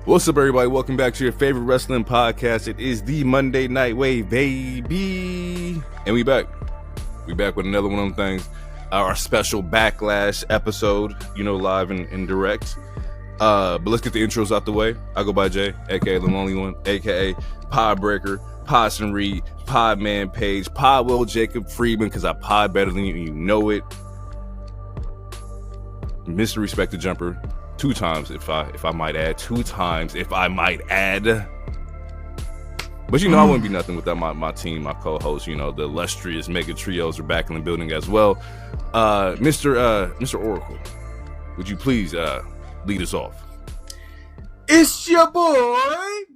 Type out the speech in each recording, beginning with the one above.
What's up, everybody? Welcome back to your favorite wrestling podcast. It is the Monday Night Wave, baby. And we back. We back with another one of them things. Our special Backlash episode, live and direct. But let's get the intros out the way. I go by Jay, a.k.a. the Lonely One, a.k.a. Podbreaker, Podson Reed, Podman Page, Podwell Jacob Friedman, because I pod better than you, and you know it. Mr. Respect the Jumper. 2 times, if I might add. 2 times, if I might add. But I wouldn't be nothing without my team, my co-hosts. The illustrious Mega Trios are back in the building as well. Mr. Oracle, would you please lead us off? It's your boy,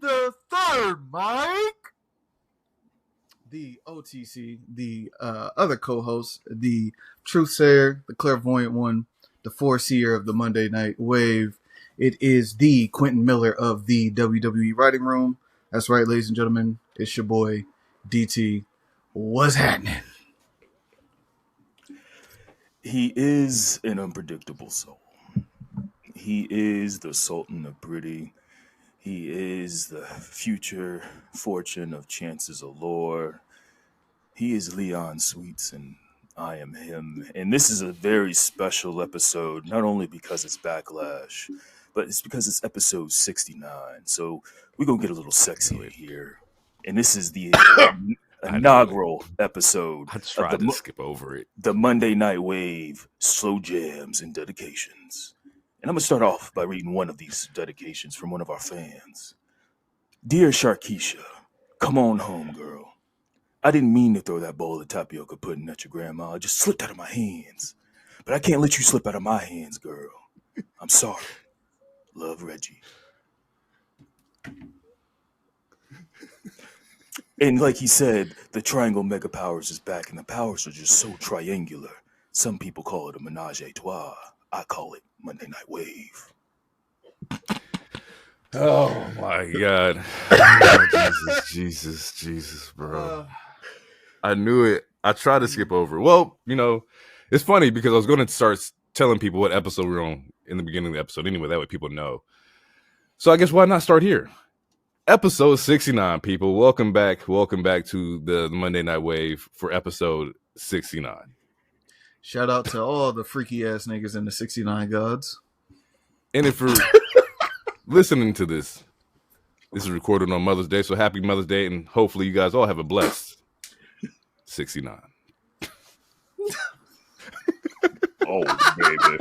the third Mike, the OTC, the other co-host, the truth sayer, the clairvoyant one, the foreseer of the Monday Night Wave. It is the Quentin Miller of the WWE Writing Room. That's right, ladies and gentlemen. It's your boy, DT. What's happening? He is an unpredictable soul. He is the Sultan of Pretty. He is the future fortune of Chances Allure. He is Leon Sweets, and I am him. And this is a very special episode, not only because it's Backlash, but it's because it's episode 69. So we're going to get a little sexier here. And this is the inaugural episode. I tried to skip over it. The Monday Night Wave, Slow Jams and Dedications. And I'm going to start off by reading one of these dedications from one of our fans. Dear Sharkeisha, come on home, girl. I didn't mean to throw that bowl of tapioca pudding at your grandma. It just slipped out of my hands. But I can't let you slip out of my hands, girl. I'm sorry. Love, Reggie. And like he said, the Triangle Mega Powers is back, and the powers are just so triangular. Some people call it a menage a trois. I call it Monday Night Wave. Oh, my God. Oh, Jesus, bro. I knew it. I tried to skip over it. Well, it's funny because I was going to start telling people what episode we're on in the beginning of the episode. Anyway, that way people know. So I guess why not start here? Episode 69, people. Welcome back. Welcome back to the Monday Night Wave for episode 69. Shout out to all the freaky ass niggas in the 69 gods. And if you're listening to this is recorded on Mother's Day, so happy Mother's Day, and hopefully you guys all have a blessed 69. Oh, baby.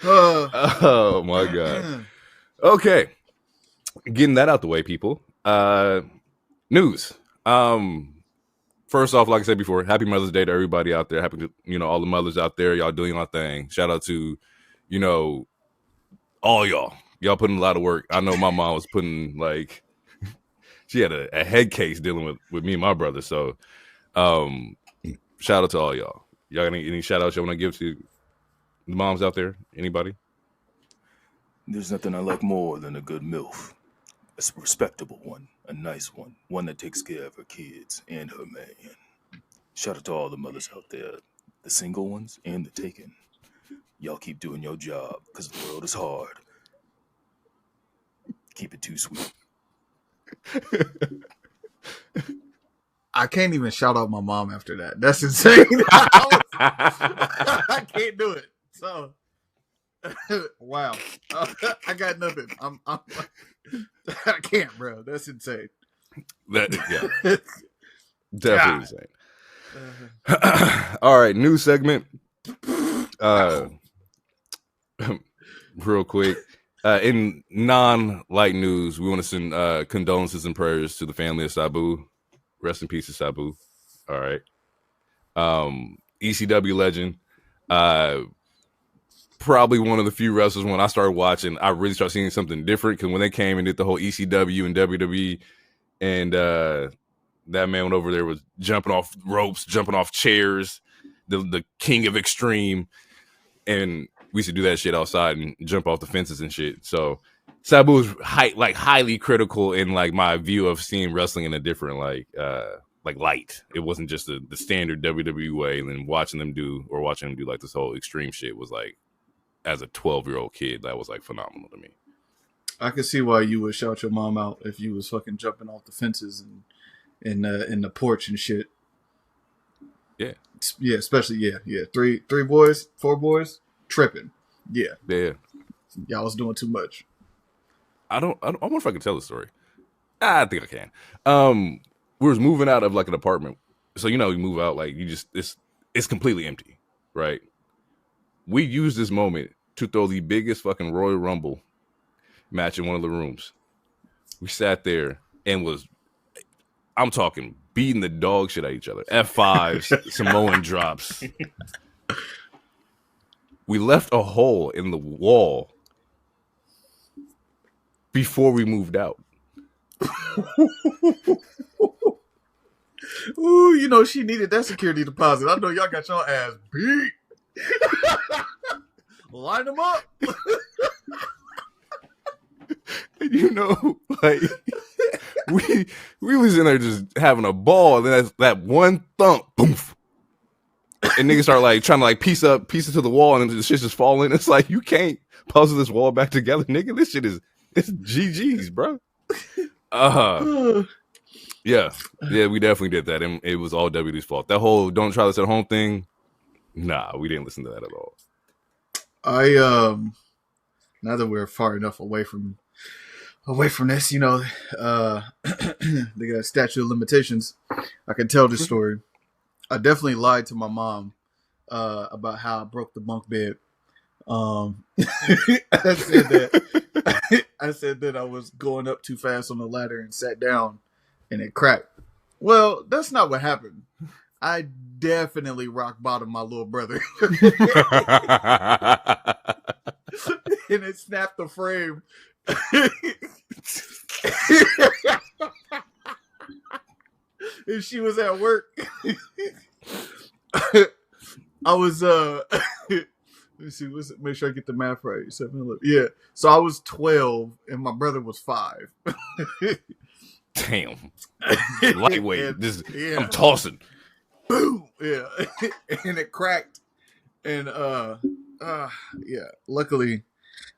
Oh, my God. Okay. Getting that out the way, people. News. First off, like I said before, happy Mother's Day to everybody out there. Happy to, all the mothers out there. Y'all doing your thing. Shout out to, all y'all. Y'all putting a lot of work. I know my mom was putting, she had a head case dealing with me and my brother. So, shout out to all y'all. Y'all got any shout outs y'all want to give to the moms out there? Anybody? There's nothing I like more than a good MILF. A respectable one, a nice one that takes care of her kids and her man. Shout out to all the mothers out there, the single ones and the taken. Y'all keep doing your job because the world is hard. Keep it too sweet. I can't even shout out my mom after that. That's insane. I can't do it. So, wow. I got nothing. I can't, bro. That's insane. Yeah. Definitely insane. All right, new segment. Real quick. In non-light news, we want to send condolences and prayers to the family of Sabu. Rest in peace to Sabu. All right. ECW legend. Probably one of the few wrestlers when I started watching, I really started seeing something different, because when they came and did the whole ECW and WWE, and that man went over there was jumping off ropes, jumping off chairs, the king of extreme, and we used to do that shit outside and jump off the fences and shit. So Sabu was highly critical in my view of seeing wrestling in a different light. It wasn't just the standard WWE way, and then watching them do this whole extreme shit was as a 12-year-old kid, that was like phenomenal to me. I could see why you would shout your mom out if you was fucking jumping off the fences and in the porch and shit. Yeah. Yeah, especially yeah. Three boys, 4 boys, tripping. Yeah. Yeah. Y'all was doing too much. I wonder if I can tell the story. I think I can. We was moving out of like an apartment. So you move out, like you just it's completely empty, right? We used this moment to throw the biggest fucking Royal Rumble match in one of the rooms. We sat there and I'm talking beating the dog shit at each other. F5s, Samoan drops. We left a hole in the wall before we moved out. Ooh, she needed that security deposit. I know y'all got your ass beat. Line them up. Like we was in there just having a ball, and then that one thump, boom, and niggas start like trying to like piece it to the wall, and the shit's just falling. It's like you can't puzzle this wall back together, nigga. This shit it's GG's, bro. Yeah, we definitely did that, and it was all WD's fault. That whole "don't try this at home" thing, nah, we didn't listen to that at all. Now that we're far enough away from this, they got a statute of limitations. I can tell this story. I definitely lied to my mom about how I broke the bunk bed. I said that I was going up too fast on the ladder and sat down and it cracked. Well, that's not what happened. I definitely rock bottomed my little brother. And it snapped the frame. And she was at work. I was let me see, make sure I get the math right. 7, 11. Yeah. So I was 12 and my brother was 5. Damn. Lightweight. I'm tossing. Boom. Yeah. And it cracked. And yeah. Luckily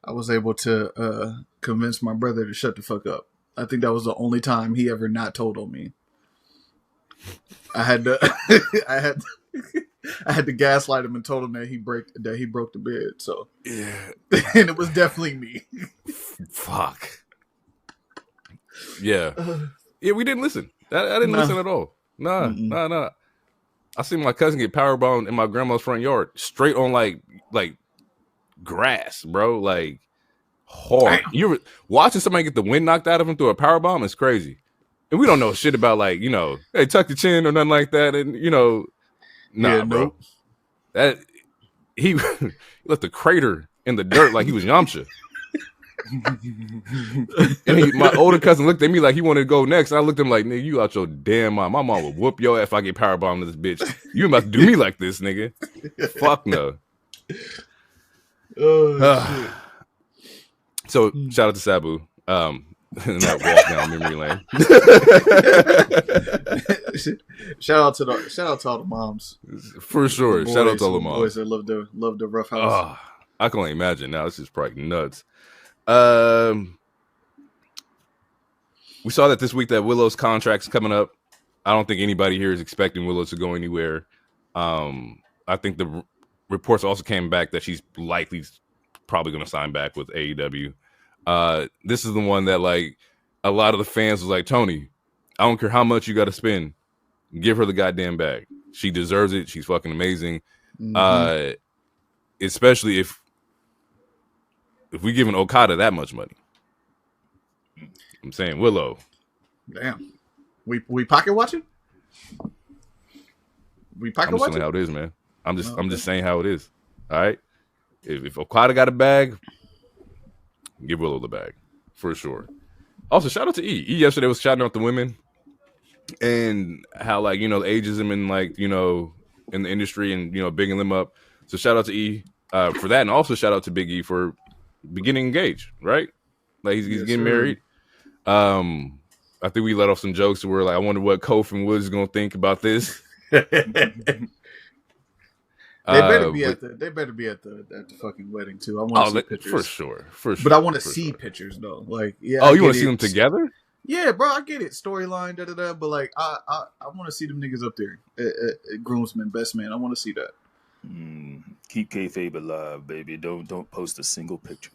I was able to convince my brother to shut the fuck up. I think that was the only time he ever not told on me. I had to I had to gaslight him and told him that he broke the bed. So yeah, and it was definitely me. Fuck. Yeah, we didn't listen. I didn't listen at all. Nah. I seen my cousin get powerbombed in my grandma's front yard, straight on like grass, bro. Like hard. You were watching somebody get the wind knocked out of him through a powerbomb is crazy. And we don't know shit about like, hey, tuck your chin or nothing like that. And nah, bro. That he left a crater in the dirt like he was Yamcha. And my older cousin looked at me like he wanted to go next. And I looked at him like, nigga, you out your damn mind. My mom would whoop your ass if I get powerbombed to this bitch. You about to do me like this, nigga. Fuck no. Oh, shit. So shout out to Sabu. And that walk down memory lane. Shout out to all the moms. For sure. Boys, shout out to all the moms. Boys that love the rough house. I can only imagine now. This is probably nuts. We saw that this week that Willow's contract's coming up. I don't think anybody here is expecting Willow to go anywhere. I think the reports also came back that she's likely probably going to sign back with AEW. This is the one that like a lot of the fans was like, Tony, I don't care how much you got to spend, give her the goddamn bag. She deserves it. She's fucking amazing. Mm-hmm. Especially if we giving Okada that much money. I'm saying Willow. Damn. We pocket watching? We pocket watching? I'm just saying how it is, man. I'm just saying how it is. All right. If Okada got a bag, give Willow the bag for sure. Also, shout out to E. E yesterday was shouting out the women and how like ageism and like in the industry and bigging them up. So shout out to E for that, and also shout out to Big E for getting engaged. Right, like he's getting married. I think we let off some jokes where like I wonder what Kofi and Woods is gonna think about this. They better be But at the fucking wedding too. I want to see pictures for sure. but I want to for see sure. pictures though. Like, yeah, Oh, I you want get to see them it. together? Yeah, bro, I get it. Storyline, da da da. But like, I want to see them niggas up there, groomsman, best man. I want to see that. Keep kayfabe alive, baby. Don't post a single picture.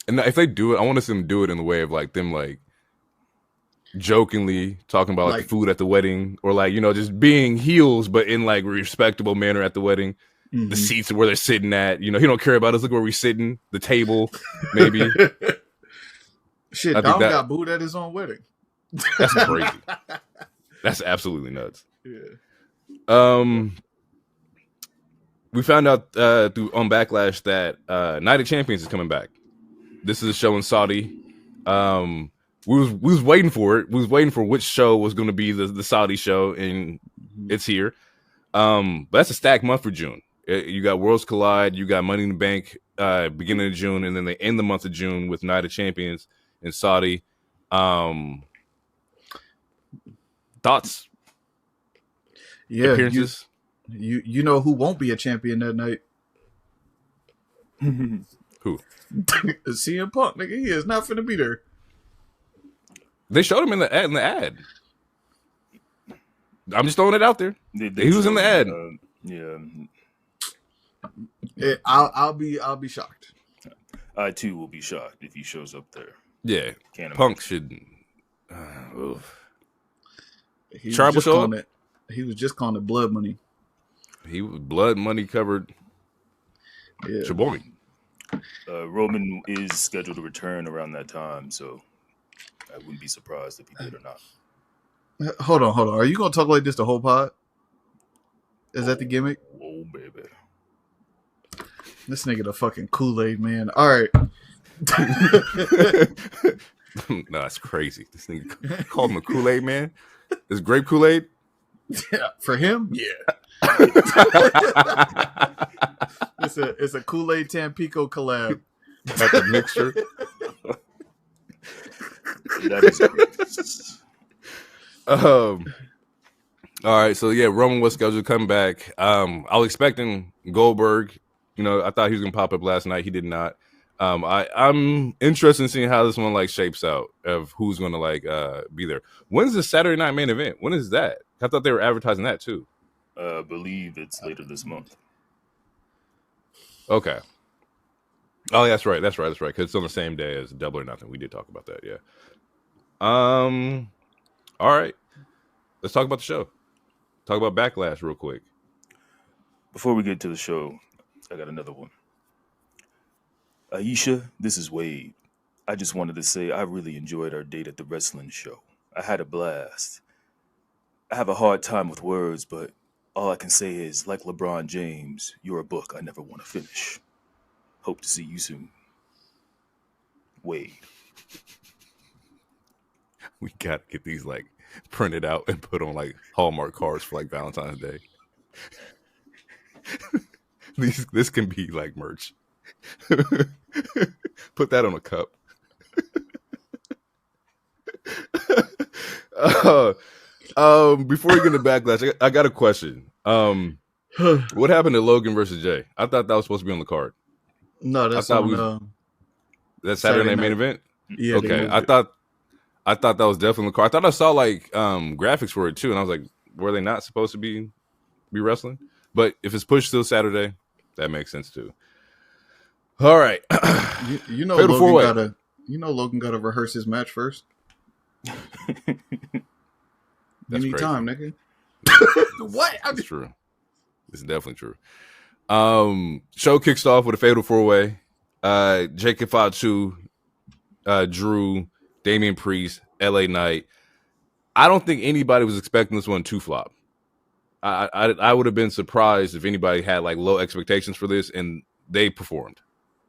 And if they do it, I want to see them do it in the way of like them like jokingly talking about like the food at the wedding, or like, you know, just being heels but in like a respectable manner at the wedding. Mm-hmm. The seats where they're sitting at, you know, he don't care about us. Look where we're sitting, the table, maybe. Shit, Dom got booed at his own wedding. That's crazy. That's absolutely nuts. Yeah. We found out on Backlash that Night of Champions is coming back. This is a show in Saudi. We was waiting for it. We was waiting for which show was going to be the Saudi show, and it's here. But that's a stacked month for June. You got Worlds Collide, you got Money in the Bank beginning of June, and then they end the month of June with Night of Champions in Saudi. Thoughts? Yeah, appearances? You know who won't be a champion that night? Who? CM Punk, nigga. He is not finna be there. They showed him in the ad. I'm just throwing it out there. He was in the ad. Yeah. I'll be shocked. I too will be shocked if he shows up there. Yeah, Punk should. Tribal show. He was just calling it blood money. He was blood money covered. Yeah, Chaboy. Roman is scheduled to return around that time, so I wouldn't be surprised if he did or not. Hold on. Are you gonna talk like this the whole pod? Is that the gimmick? Oh, baby. This nigga the fucking Kool-Aid man. All right. No, that's crazy. This nigga called him a Kool-Aid man. Is grape Kool-Aid? Yeah, for him, yeah. It's a Kool-Aid Tampico collab. That's a mixture. That is great. All right, so yeah, Roman was scheduled to come back. I was expecting Goldberg. You know, I thought he was gonna pop up last night. He did not. I'm interested in seeing how this one like shapes out of who's gonna like be there. When's the Saturday night main event? When is that? I thought they were advertising that too. I believe it's later this month. Okay. Oh, that's right. Because it's on the same day as Double or Nothing. We did talk about that. Yeah. All right. Let's talk about the show. Talk about Backlash real quick. Before we get to the show, I got another one. Aisha, this is Wade. I just wanted to say I really enjoyed our date at the wrestling show. I had a blast. I have a hard time with words, but all I can say is, like LeBron James, you're a book I never want to finish. Hope to see you soon. Wade. We gotta get these like printed out and put on like Hallmark cards for like Valentine's Day. This can be like merch. Put that on a cup. Before we get into Backlash, I got a question. What happened to Logan versus Jay? I thought that was supposed to be on the card. No, that's on that Saturday night main event. Yeah. Okay, I thought that was definitely on the card. I thought I saw like graphics for it too, and I was like, were they not supposed to be wrestling? But if it's pushed till Saturday, that makes sense too. All right, you know Logan gotta rehearse his match first. You need crazy. time, nigga. What? That's true. It's definitely true. Show kicks off with a fatal 4-way. Jacob Fatu, Drew, Damian Priest, LA Knight. I don't think anybody was expecting this one to flop. I would have been surprised if anybody had like low expectations for this, and they performed.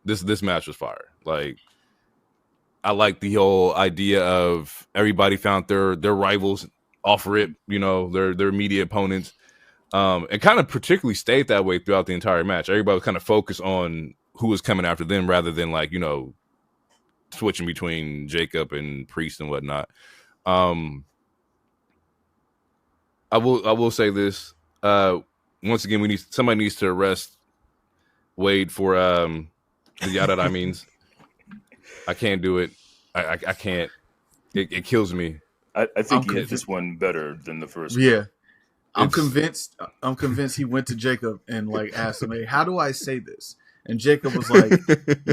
This match was fire. Like, I like the whole idea of everybody found their rivals, offer it, you know, their immediate opponents. And kind of particularly stayed that way throughout the entire match. Everybody was kind of focused on who was coming after them rather than like, you know, switching between Jacob and Priest and whatnot. I will say this. Once again, somebody needs to arrest Wade for the yada that means. I can't do it. I can't. It kills me. I think I'm he hit convinced. this one better than the first one. Yeah, I'm It's- convinced. I'm convinced he went to Jacob and like asked him, "Hey, how do I say this?" And Jacob was like,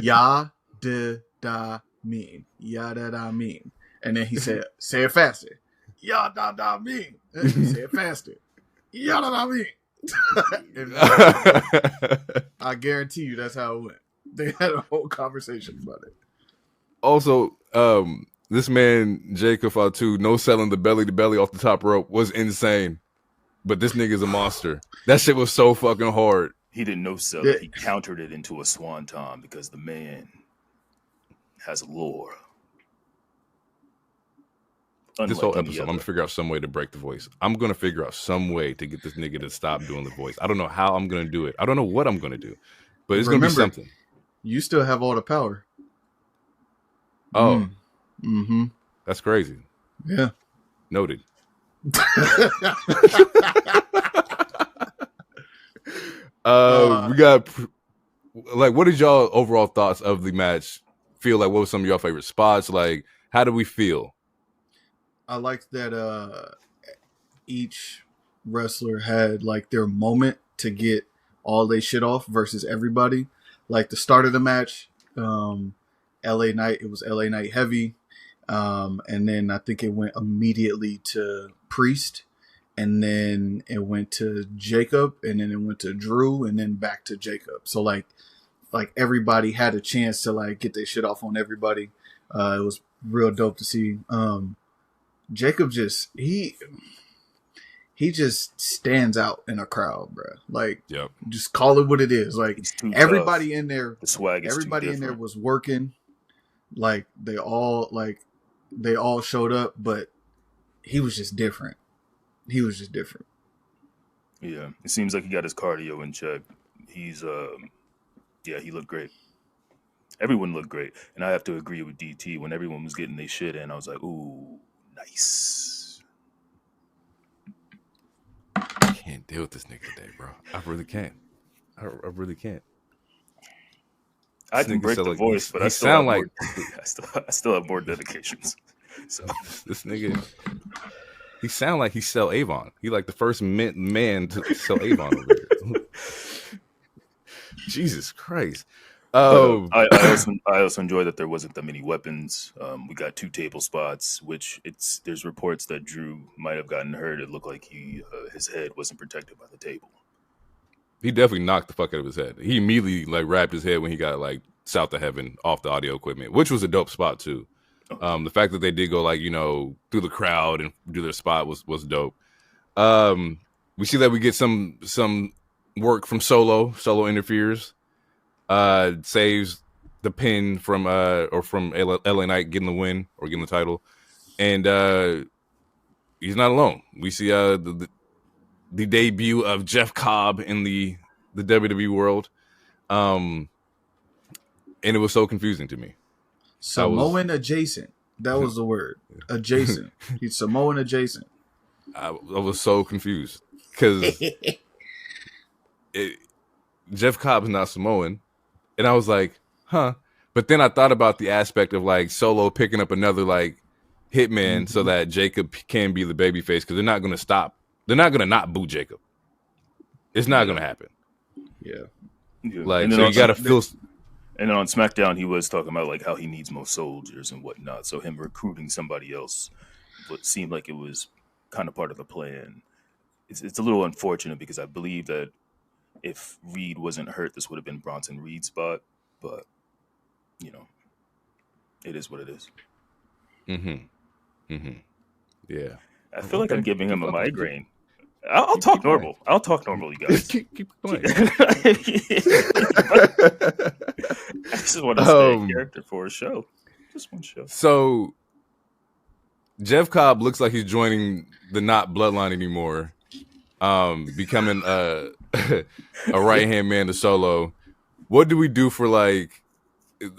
"Ya da da mean, ya da da mean," and then he said, "Say it faster, ya da da mean." Say it faster, ya da da mean. And I guarantee you, that's how it went. They had a whole conversation about it. Also, this man Jacob Fatu no selling the belly to belly off the top rope was insane. But this nigga's a monster. That shit was so fucking hard. He didn't no sell it. He countered it into a swanton because the man has lore. This whole episode, I'm gonna figure out some way to break the voice. I'm gonna figure out some way to get this nigga to stop doing the voice. I don't know how I'm gonna do it. I don't know what I'm gonna do, but it's gonna be something. You still have all the power. Oh, mm-hmm. That's crazy. Yeah, noted. We got like, what did y'all overall thoughts of the match feel like? What was some of your favorite spots? Like, how do we feel? I liked that each wrestler had like their moment to get all they shit off versus everybody. Like the start of the match, LA Knight, it was LA Knight heavy. And then I think it went immediately to Priest, and then it went to Jacob, and then it went to Drew, and then back to Jacob. So like everybody had a chance to like get their shit off on everybody. It was real dope to see. Jacob just he just stands out in a crowd, bro. Like, yep. Just call it what it is. Like everybody tough. In there, the swag is everybody in there was working. Like they all showed up, but he was just different. Yeah, it seems like he got his cardio in check. He's he looked great. Everyone looked great, and I have to agree with DT. When everyone was getting their shit in, I was like, ooh, nice. I can't deal with this nigga today, bro. I really can't. I really can't. I can break the voice, but I still have more dedications. So this nigga, he sound like he sell Avon. He like the first man to sell Avon over here. Jesus Christ. I also enjoy that there wasn't that many weapons. We got 2 table spots, which there's reports that Drew might have gotten hurt. It looked like his head wasn't protected by the table. He definitely knocked the fuck out of his head. He immediately like wrapped his head when he got like south of heaven off the audio equipment, which was a dope spot too. The fact that they did go like, through the crowd and do their spot was dope. We see that we get some work from Solo. Solo interferes, saves the pin from LA Knight getting the win or getting the title, and he's not alone. We see the debut of Jeff Cobb in the WWE world, and it was so confusing to me. Samoan adjacent. That was the word. Adjacent. He's Samoan adjacent. I was so confused because Jeff Cobb is not Samoan, and I was like, huh. But then I thought about the aspect of like Solo picking up another like hitman so that Jacob can be the babyface, because they're not going to stop. They're not going to not boo Jacob. It's not going to happen. Yeah. Like, so you got to feel. And then on SmackDown, he was talking about like how he needs more soldiers and whatnot. So him recruiting somebody else, but seemed like it was kind of part of the plan. It's a little unfortunate because I believe that if Reed wasn't hurt, this would have been Bronson Reed's spot. But it is what it is. Yeah. I feel like I'm giving him a migraine. I'll talk normal. I'll talk normal, you guys. keep going. I just want to stay in character for a show. Just one show. So Jeff Cobb looks like he's joining the not bloodline anymore, becoming a right-hand man to Solo. What do we do for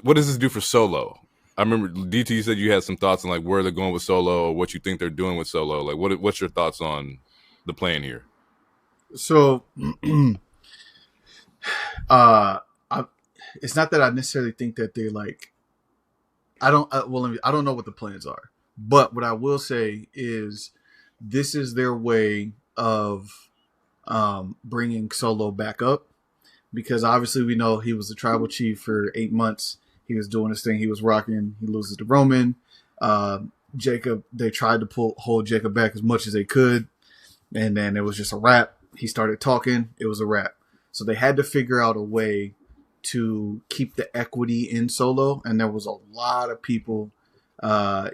what does this do for Solo? I remember DT said you had some thoughts on like where they're going with Solo or what you think they're doing with Solo. Like what's your thoughts on the plan here? So, I, it's not that I necessarily think that they like. I don't. I don't know what the plans are, but what I will say is, this is their way of bringing Solo back up, because obviously we know he was the tribal chief for 8 months. He was doing his thing. He was rocking. He loses to Roman. Jacob. They tried to hold Jacob back as much as they could, and then it was just a wrap. He started talking. It was a wrap. So they had to figure out a way to keep the equity in Solo, and there was a lot of people,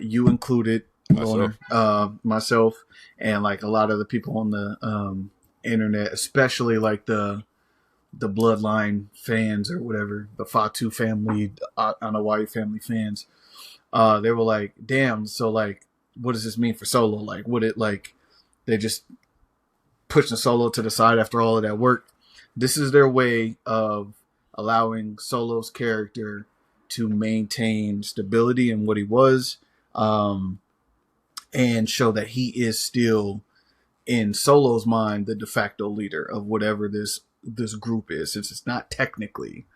you included, myself, and like a lot of the people on the internet, especially like the Bloodline fans or whatever, the Fatu family, Anawai family fans. They were like, "Damn! So like, what does this mean for Solo? Like, would it like they just pushing Solo to the side after all of that work?" This is their way of allowing Solo's character to maintain stability in what he was, and show that he is still, in Solo's mind, the de facto leader of whatever this group is, since it's not technically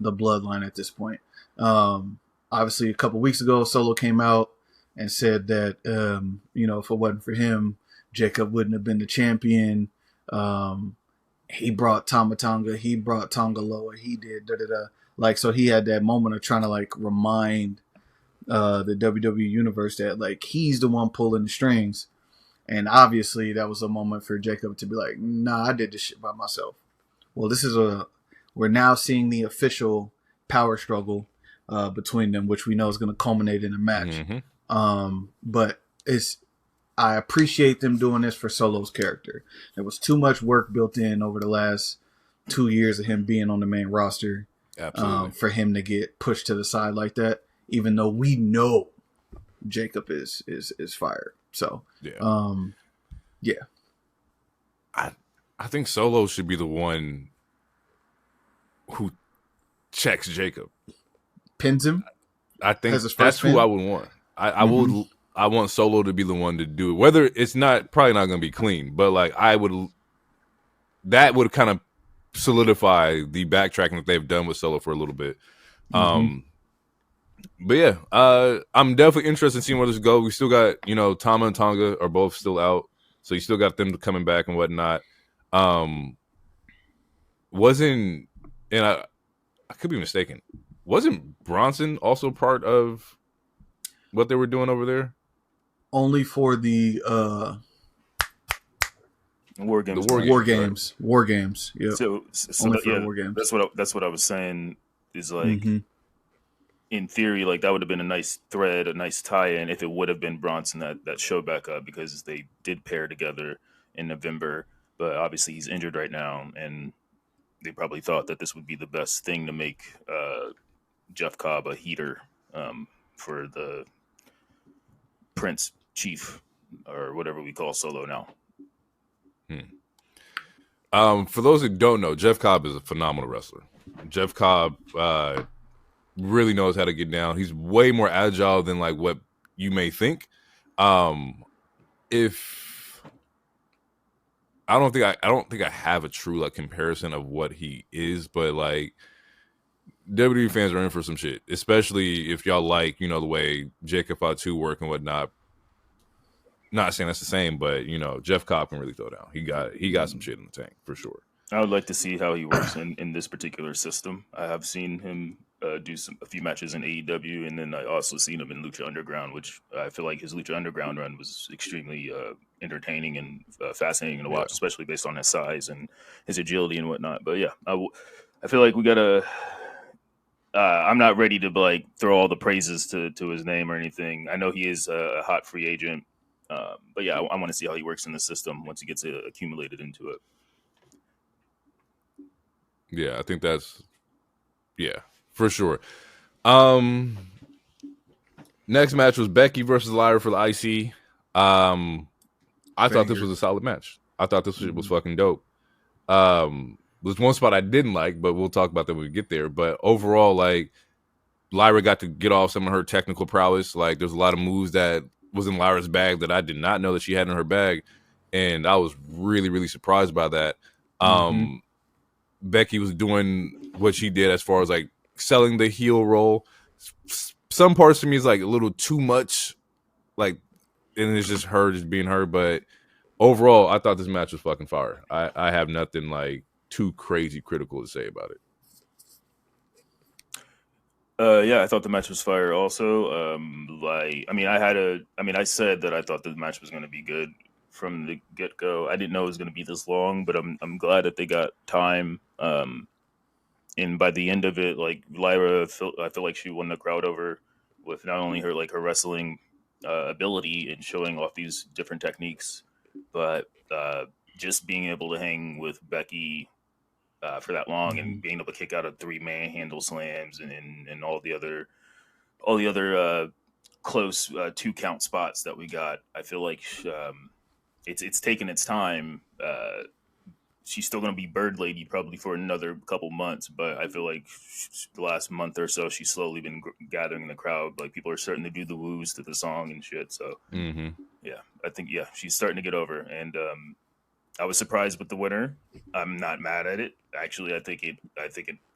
the Bloodline at this point. Obviously, a couple weeks ago, Solo came out and said that if it wasn't for him, Jacob wouldn't have been the champion. He brought Tama Tonga, he brought Tonga Loa, he did da-da-da. Like, so he had that moment of trying to like remind the WWE universe that like he's the one pulling the strings. And obviously that was a moment for Jacob to be like, nah, I did this shit by myself. Well, we're now seeing the official power struggle between them, which we know is going to culminate in a match. Mm-hmm. But I appreciate them doing this for Solo's character. There was too much work built in over the last 2 years of him being on the main roster, for him to get pushed to the side like that, even though we know Jacob is fired. So, yeah. I think Solo should be the one who checks Jacob. Pins him? I think that's who I would want. I want Solo to be the one to do it. Whether it's probably not going to be clean, but like that would kind of solidify the backtracking that they've done with Solo for a little bit. But yeah, I'm definitely interested in seeing where this goes. We still got, Tama and Tonga are both still out, so you still got them coming back and whatnot. And I could be mistaken. Wasn't Bronson also part of what they were doing over there? Only for the War Games. War Games. War Games. Yeah. So Only for the War Games. That's what I was saying. Is like, in theory, like that would have been a nice thread, a nice tie-in if it would have been Bronson that showed back up, because they did pair together in November. But obviously he's injured right now, and they probably thought that this would be the best thing to make Jeff Cobb a heater for the Prince Chief, or whatever we call Solo now. For those who don't know, Jeff Cobb is a phenomenal wrestler. Jeff Cobb really knows how to get down. He's way more agile than like what you may think. If I don't think I have a true like comparison of what he is, but like WWE fans are in for some shit, especially if y'all like, the way Jacob Fatu work and whatnot. Not saying that's the same, but Jeff Cobb can really throw down. He got some shit in the tank for sure. I would like to see how he works in this particular system. I have seen him do a few matches in AEW, and then I also seen him in Lucha Underground, which I feel like his Lucha Underground run was extremely entertaining and fascinating to watch, especially based on his size and his agility and whatnot. But yeah, I feel like we gotta. I'm not ready to like throw all the praises to his name or anything. I know he is a hot free agent. But yeah, I want to see how he works in the system once he gets accumulated into it. Yeah, I think that's for sure. Next match was Becky versus Lyra for the IC. I thought this was a solid match. I thought this was fucking dope. There's one spot I didn't like, but we'll talk about that when we get there. But overall, like, Lyra got to get off some of her technical prowess. Like, there's a lot of moves that was in Lyra's bag that I did not know that she had in her bag. and I was really, really surprised by that. Becky was doing what she did as far as like selling the heel role. Some parts to me is like a little too much, like, and it's just her just being her. But overall, I thought this match was fucking fire. I have nothing like too crazy critical to say about it. Yeah, I thought the match was fire. Also, I said that I thought the match was going to be good from the get go. I didn't know it was going to be this long, but I'm glad that they got time. And by the end of it, like Lyra, I feel like she won the crowd over with not only her wrestling ability and showing off these different techniques, but just being able to hang with Becky for that long and being able to kick out of 3-man handle slams and all the other close 2-count spots that we got. I feel like it's taken its time. She's still going to be Bird Lady probably for another couple months, but I feel like the last month or so she's slowly been gathering the crowd. Like people are starting to do the woos to the song and shit. So yeah, I think she's starting to get over. And I was surprised with the winner. I'm not mad at it. Actually, I think it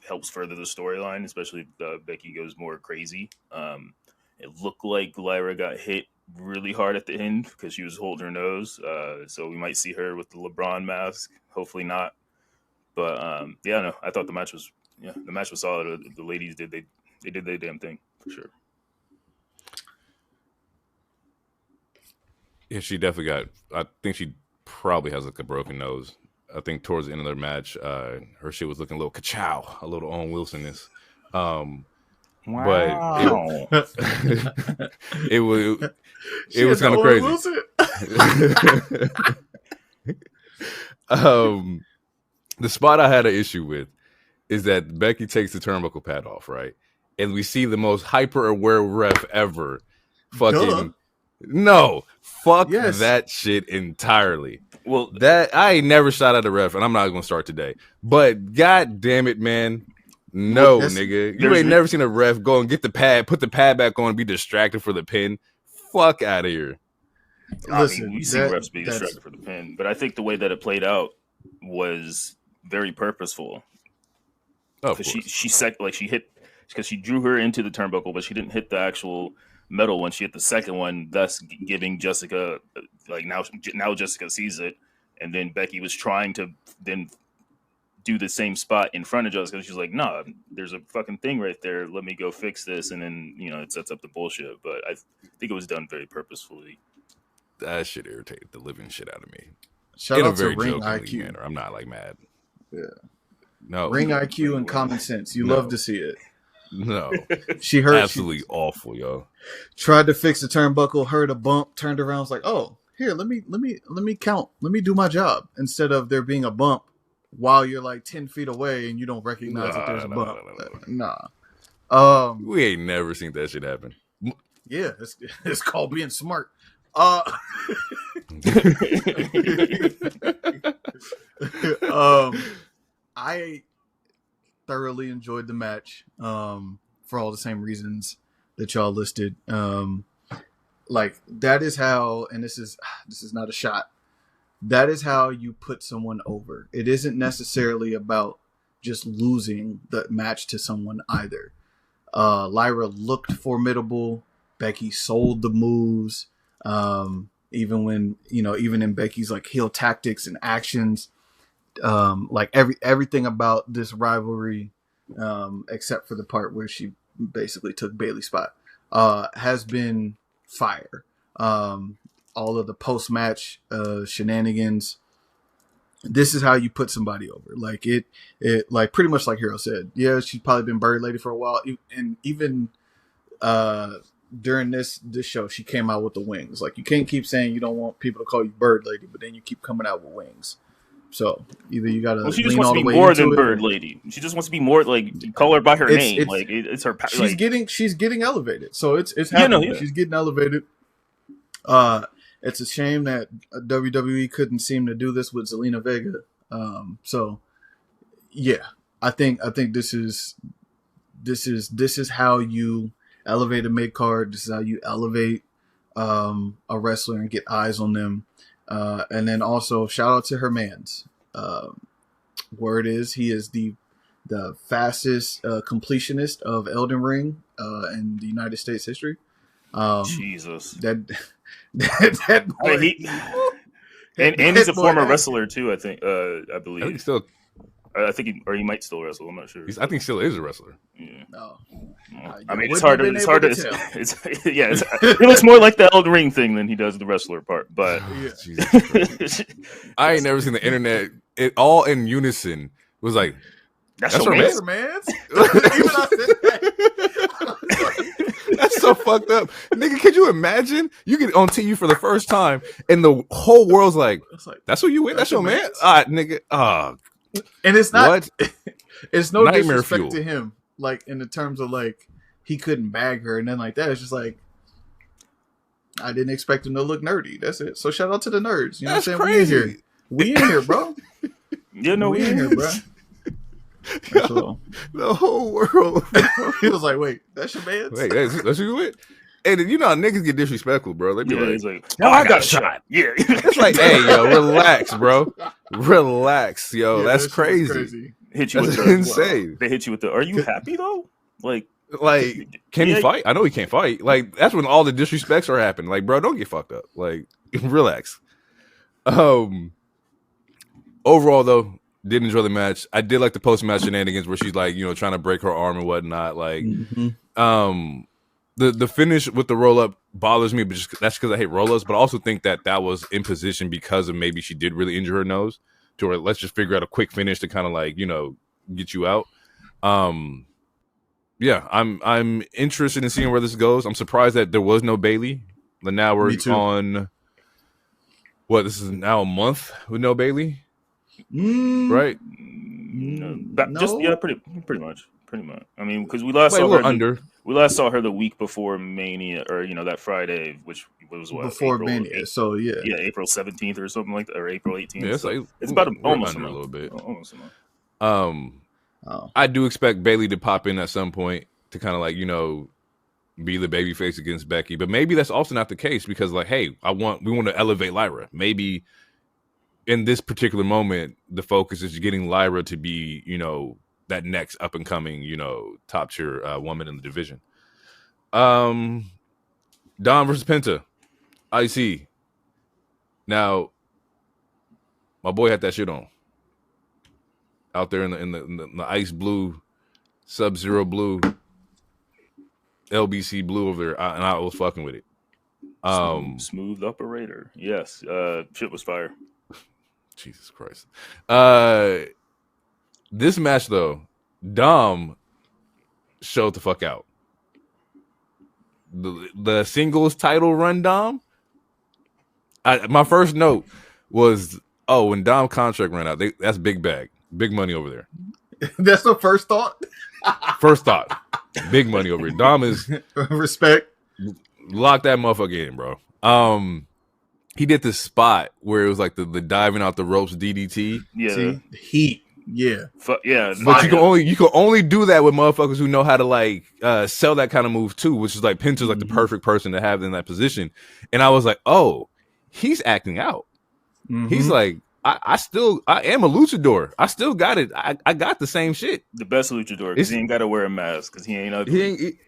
helps further the storyline, especially if Becky goes more crazy. It looked like Lyra got hit really hard at the end because she was holding her nose. So we might see her with the LeBron mask. Hopefully not. But I thought the match was solid. The ladies did their damn thing for sure. Yeah, she definitely I think she probably has like a broken nose. I think towards the end of their match, her shit was looking a little ka-chow, a little Owen Wilson-ness. Wow. But it was kind of crazy. The spot I had an issue with is that Becky takes the turnbuckle pad off, right? And we see the most hyper-aware ref ever. Fucking no, fuck that shit entirely. Well, that I ain't never shot at a ref, and I'm not gonna start today. But god damn it, man. No, nigga. You ain't never seen a ref go and get the pad, put the pad back on, and be distracted for the pin. Fuck out of here. Listen, we see refs being distracted for the pin, but I think the way that it played out was very purposeful. Because she drew her into the turnbuckle, but she didn't hit the actual metal when she hit the second one, thus giving Jessica now Jessica sees it, and then Becky was trying to then do the same spot in front of Jessica. She's like, "Nah, there's a fucking thing right there. Let me go fix this," and then it sets up the bullshit. But I think it was done very purposefully. That shit irritated the living shit out of me. Shout out to Ring IQ. Manner. I'm not like mad. Yeah. No. Ring IQ and common sense. You love to see it. No. She heard absolutely awful, yo. Tried to fix the turnbuckle, heard a bump, turned around, was like, "Oh, here, let me count. Let me do my job." Instead of there being a bump while you're like 10 feet away and you don't recognize that there's a bump. Nah. We ain't never seen that shit happen. Yeah, it's called being smart. I thoroughly enjoyed the match for all the same reasons that y'all listed. Like that is how, and this is not a shot. That is how you put someone over. It isn't necessarily about just losing the match to someone either. Lyra looked formidable. Becky sold the moves. Even when, even in Becky's like heel tactics and actions, like everything about this rivalry, except for the part where she basically took Bayley's spot, has been fire. All of the post-match shenanigans. This is how you put somebody over. Like it like pretty much like Hero said. Yeah, she's probably been Bird Lady for a while, and even during this show, she came out with the wings. Like you can't keep saying you don't want people to call you Bird Lady, but then you keep coming out with wings. So either you gotta. Well, she just wants to be more than Bird Lady. She just wants to be more like call her by her name. It's her. She's getting elevated. So it's happening. She's getting elevated. It's a shame that WWE couldn't seem to do this with Zelina Vega. So yeah, I think this is how you elevate a mid card. This is how you elevate a wrestler and get eyes on them. And then also shout out to her man's. Word is he is the fastest completionist of Elden Ring in the United States history. Jesus. That boy, and he's a former wrestler too. I think. I believe. I think still. I think he might still wrestle. I'm not sure. I think he still is a wrestler. Yeah. No. I mean, it's hard. It looks more like the Elden Ring thing than he does the wrestler part. But I ain't never seen the internet. It all in unison was like, that's her man. Even I said that. That's so fucked up, nigga. Could you imagine? You get on TV for the first time, and the whole world's like, "That's who you with? That's your man." Nigga. And it's not. What? It's no Nightmare disrespect fuel. to him, like in the terms of like he couldn't bag her and then like that. It's just like I didn't expect him to look nerdy. That's it. So shout out to the nerds. You know That's what I'm saying? crazy. We in here, bro. Yeah, no, we in here, bro. Yo, the whole world. He was like, "Wait, that's your man." Wait, that's who you with? And then, you know how niggas get disrespectful, bro. They be he's like, "No, I got shot." Yeah, It's like, hey, yo, relax, bro. Relax, yo. Yeah, that's that shit was crazy. hit you That's with the insane. They hit you with the. Are you happy though? Like, can he fight? I know he can't fight. Like, that's when all the disrespects are happening. Like, bro, don't get fucked up. Like, relax. Overall, though, did enjoy the match. I did like the post-match shenanigans where she's like, you know, trying to break her arm and whatnot. Like, the finish with the roll-up bothers me, but that's because I hate roll-ups. But I also think that was in position because of maybe she did really injure her nose. To where let's just figure out a quick finish to kind of like, you know, get you out. Yeah, I'm interested in seeing where this goes. I'm surprised that there was no Bailey. But now we're on this is now a month with no Bailey. Right? No. Pretty much. I mean, because we last saw her we last saw her the week before Mania, or you know, that Friday, which was what, before April, Mania. So yeah, April 17th or something like that, or April 18th. Yeah, so it's about almost under a little bit. Almost a month. I do expect Bailey to pop in at some point to kind of like, you know, be the babyface against Becky, but maybe that's also not the case because like, hey, we want to elevate Lyra. Maybe in this particular moment, the focus is getting Lyra to be, you know, that next up and coming, you know, top tier woman in the division. Dom versus Penta, IC. Now, my boy had that shit on out there in the ice blue, Sub-Zero blue, LBC blue over there, and I was fucking with it. Smooth operator, yes. Shit was fire. Jesus Christ. This match though, Dom showed the fuck out. The singles title run, Dom. My first note was, when Dom contract ran out, that's big bag, big money over there. That's the first thought. First thought, big money over here. Dom is respect. Lock that motherfucker in, bro. He did this spot where it was like the diving out the ropes DDT. Yeah, see? Heat. Yeah, yeah. But you can only do that with motherfuckers who know how to like sell that kind of move too, which is like Penta's like the perfect person to have in that position. And I was like, oh, he's acting out. He's like, I am a luchador. I still got it. I got the same shit. The best luchador because he ain't got to wear a mask because he ain't ugly.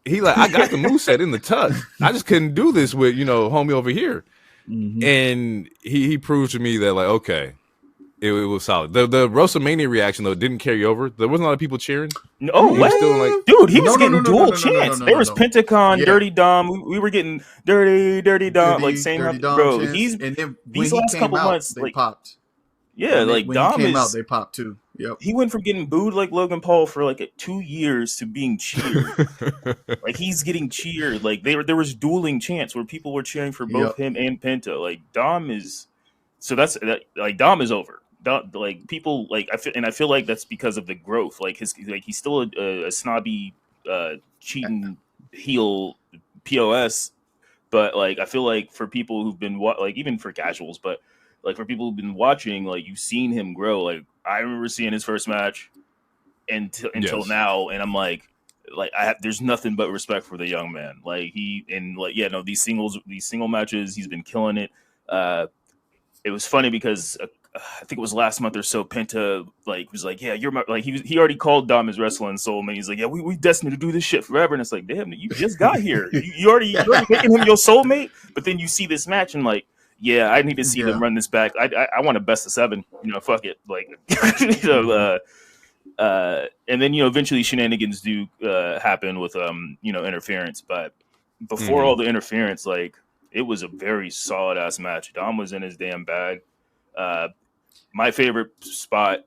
He like, I got the moveset in the tuck. I just couldn't do this with, you know, homie over here. And he proved to me that like, okay, it was solid. The WrestleMania reaction though didn't carry over. There wasn't a lot of people cheering. No, what? Still, like, dude, he was getting dual chants. There was Pentacon, Dirty Dom. We were getting Dirty Dom, like saying, bro, he's and then these last couple months they like popped. Yeah, like when Dom he came out, they popped too. Yep. He went from getting booed like Logan Paul for like 2 years to being cheered. Like he's getting cheered. Like there was dueling chants where people were cheering for both him and Penta. Like Dom is, so that's like Dom is over. Like people like I feel like that's because of the growth. Like he's still a snobby cheating heel POS, but like I feel like for people who've been like even for casuals, but like for people who've been watching, like you've seen him grow. Like I remember seeing his first match until now, and I'm like there's nothing but respect for the young man. Like these single matches, he's been killing it. it was funny because I think it was last month or so. Penta was like, "Yeah, you're my," like he already called Dom his wrestling soulmate. He's like, "Yeah, we destined to do this shit forever." And it's like, damn, you just got here. You already making him your soulmate. But then you see this match and like, yeah, I need to see them run this back. I want a best of 7. Fuck it. Like, and then eventually shenanigans do happen with interference. But before all the interference, like it was a very solid ass match. Dom was in his damn bag. My favorite spot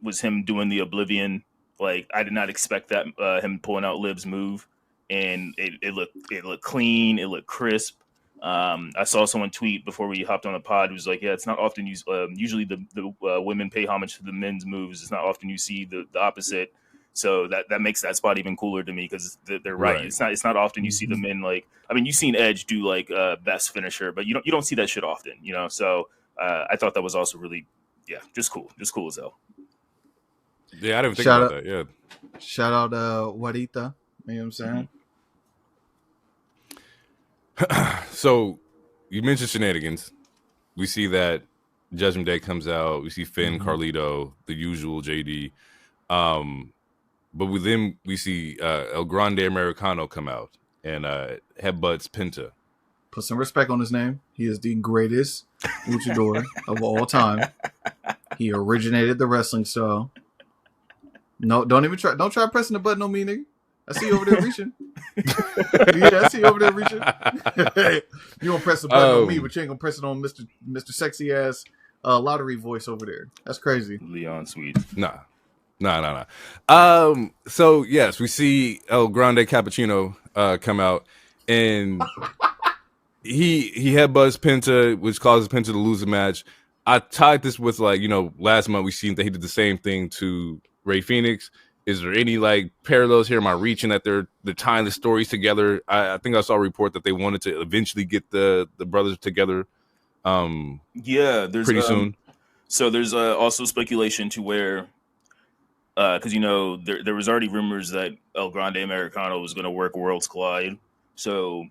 was him doing the Oblivion. Like I did not expect that him pulling out Liv's move, and it looked clean. It looked crisp. I saw someone tweet before we hopped on the pod. It was like, yeah, it's not often used. Usually the women pay homage to the men's moves. It's not often you see the opposite. So that makes that spot even cooler to me because they're right. It's not often you see the men like. I mean, you've seen Edge do like best finisher, but you don't see that shit often. So I thought that was also really just cool as hell. Yeah, I didn't think about that. Yeah. Shout out Juanita. You know what I'm saying? So you mentioned shenanigans. We see that Judgment Day comes out. We see Finn, Carlito, the usual JD. But then we see El Grande Americano come out and headbutts Penta. Put some respect on his name. He is the greatest luchador of all time. He originated the wrestling style. No, don't even try. Don't try pressing the button on me, nigga. I see you over there reaching. Yeah, I see you over there reaching. You gonna press the button on me, but you ain't gonna press it on Mr. Sexy Ass lottery voice over there. That's crazy. Leon Sweet. Nah. So yes, we see El Grande Cappuccino come out, and he headbutts Penta, which causes Penta to lose the match. I tied this with last month we seen that he did the same thing to Rey Fenix. Is there any like parallels here? Am I reaching that they're tying the stories together? I think I saw a report that they wanted to eventually get the brothers together. There's pretty soon. So there's also speculation to where, because there was already rumors that El Grande Americano was going to work Worlds Collide. So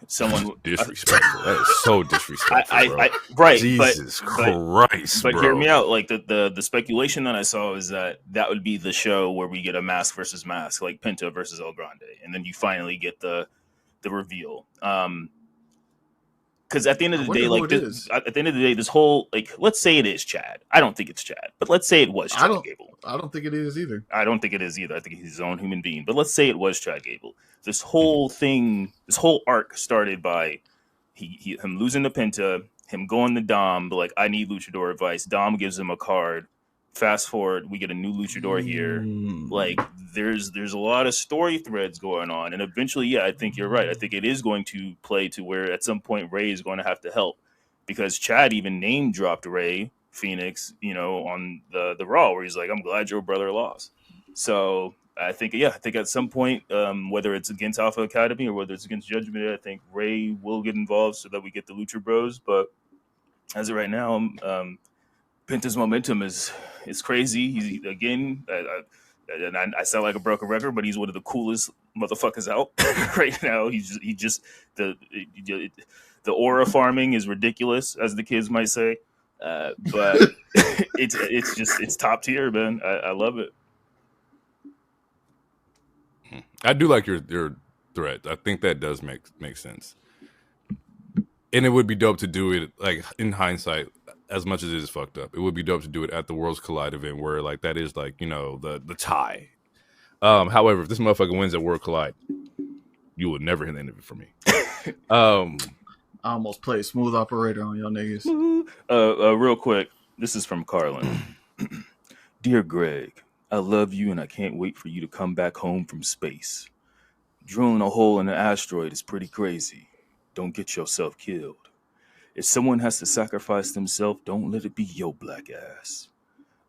someone disrespectful. That is so disrespectful. Right, Jesus Christ, but bro. Hear me out. Like the speculation that I saw is that would be the show where we get a mask versus mask, like Penta versus El Grande, and then you finally get the reveal. Because at the end of the day, this whole let's say it is Chad. I don't think it's Chad, but let's say it was Chad Gable. I don't think it is either. I don't think it is either. I think he's his own human being. But let's say it was Chad Gable. This whole thing, this whole arc started by him losing to Penta, him going to Dom, but like, I need luchador advice. Dom gives him a card. Fast forward, we get a new luchador here. Like, there's a lot of story threads going on, and eventually, I think you're right. I think it is going to play to where at some point Ray is going to have to help, because Chad even name dropped Ray Phoenix, on the Raw, where he's like, "I'm glad your brother lost." So I think at some point, whether it's against Alpha Academy or whether it's against Judgment Day, I think Ray will get involved so that we get the Lucha Bros. But as of right now, Penta's momentum is crazy. He's again, I sound like a broken record, but he's one of the coolest motherfuckers out right now. He just the aura farming is ridiculous, as the kids might say. But it's top tier, man. I love it. I do like your threat. I think that does make sense. And it would be dope to do it, like, in hindsight, as much as it is fucked up. It would be dope to do it at the Worlds Collide event where, like, that is, like, the tie. However, if this motherfucker wins at World Collide, you will never hear the end of it from me. I almost played Smooth Operator on y'all niggas. Real quick, this is from Carlin. Dear Greg, I love you and I can't wait for you to come back home from space. Drilling a hole in an asteroid is pretty crazy. Don't get yourself killed. If someone has to sacrifice themselves, don't let it be your black ass.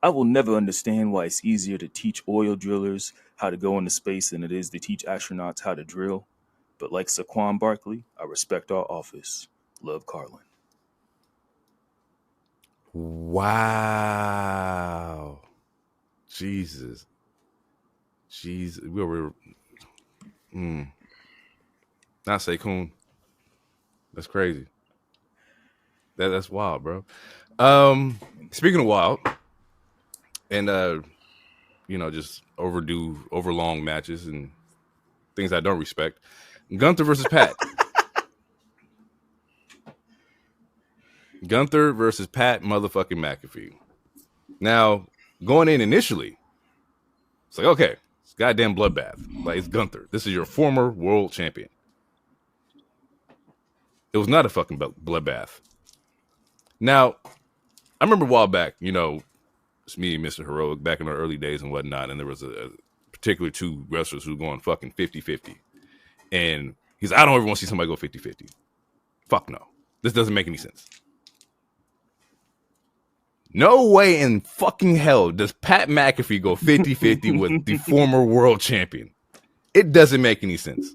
I will never understand why it's easier to teach oil drillers how to go into space than it is to teach astronauts how to drill. But like Saquon Barkley, I respect our office. Love, Carlin. Wow. Jesus. We're not Saquon. That's crazy. That's wild, bro. Speaking of wild, and just overlong matches and things I don't respect. Gunther versus Pat. Gunther versus Pat motherfucking McAfee. Now, going in initially, it's like, okay, it's goddamn bloodbath. Like, it's Gunther. This is your former world champion. It was not a fucking bloodbath. Now, I remember a while back, it's me and Mr. Heroic back in our early days and whatnot, and there was a particular two wrestlers who were going fucking 50-50. And he's like, I don't ever want to see somebody go 50-50. Fuck no. This doesn't make any sense. No way in fucking hell does Pat McAfee go 50-50 with the former world champion. It doesn't make any sense.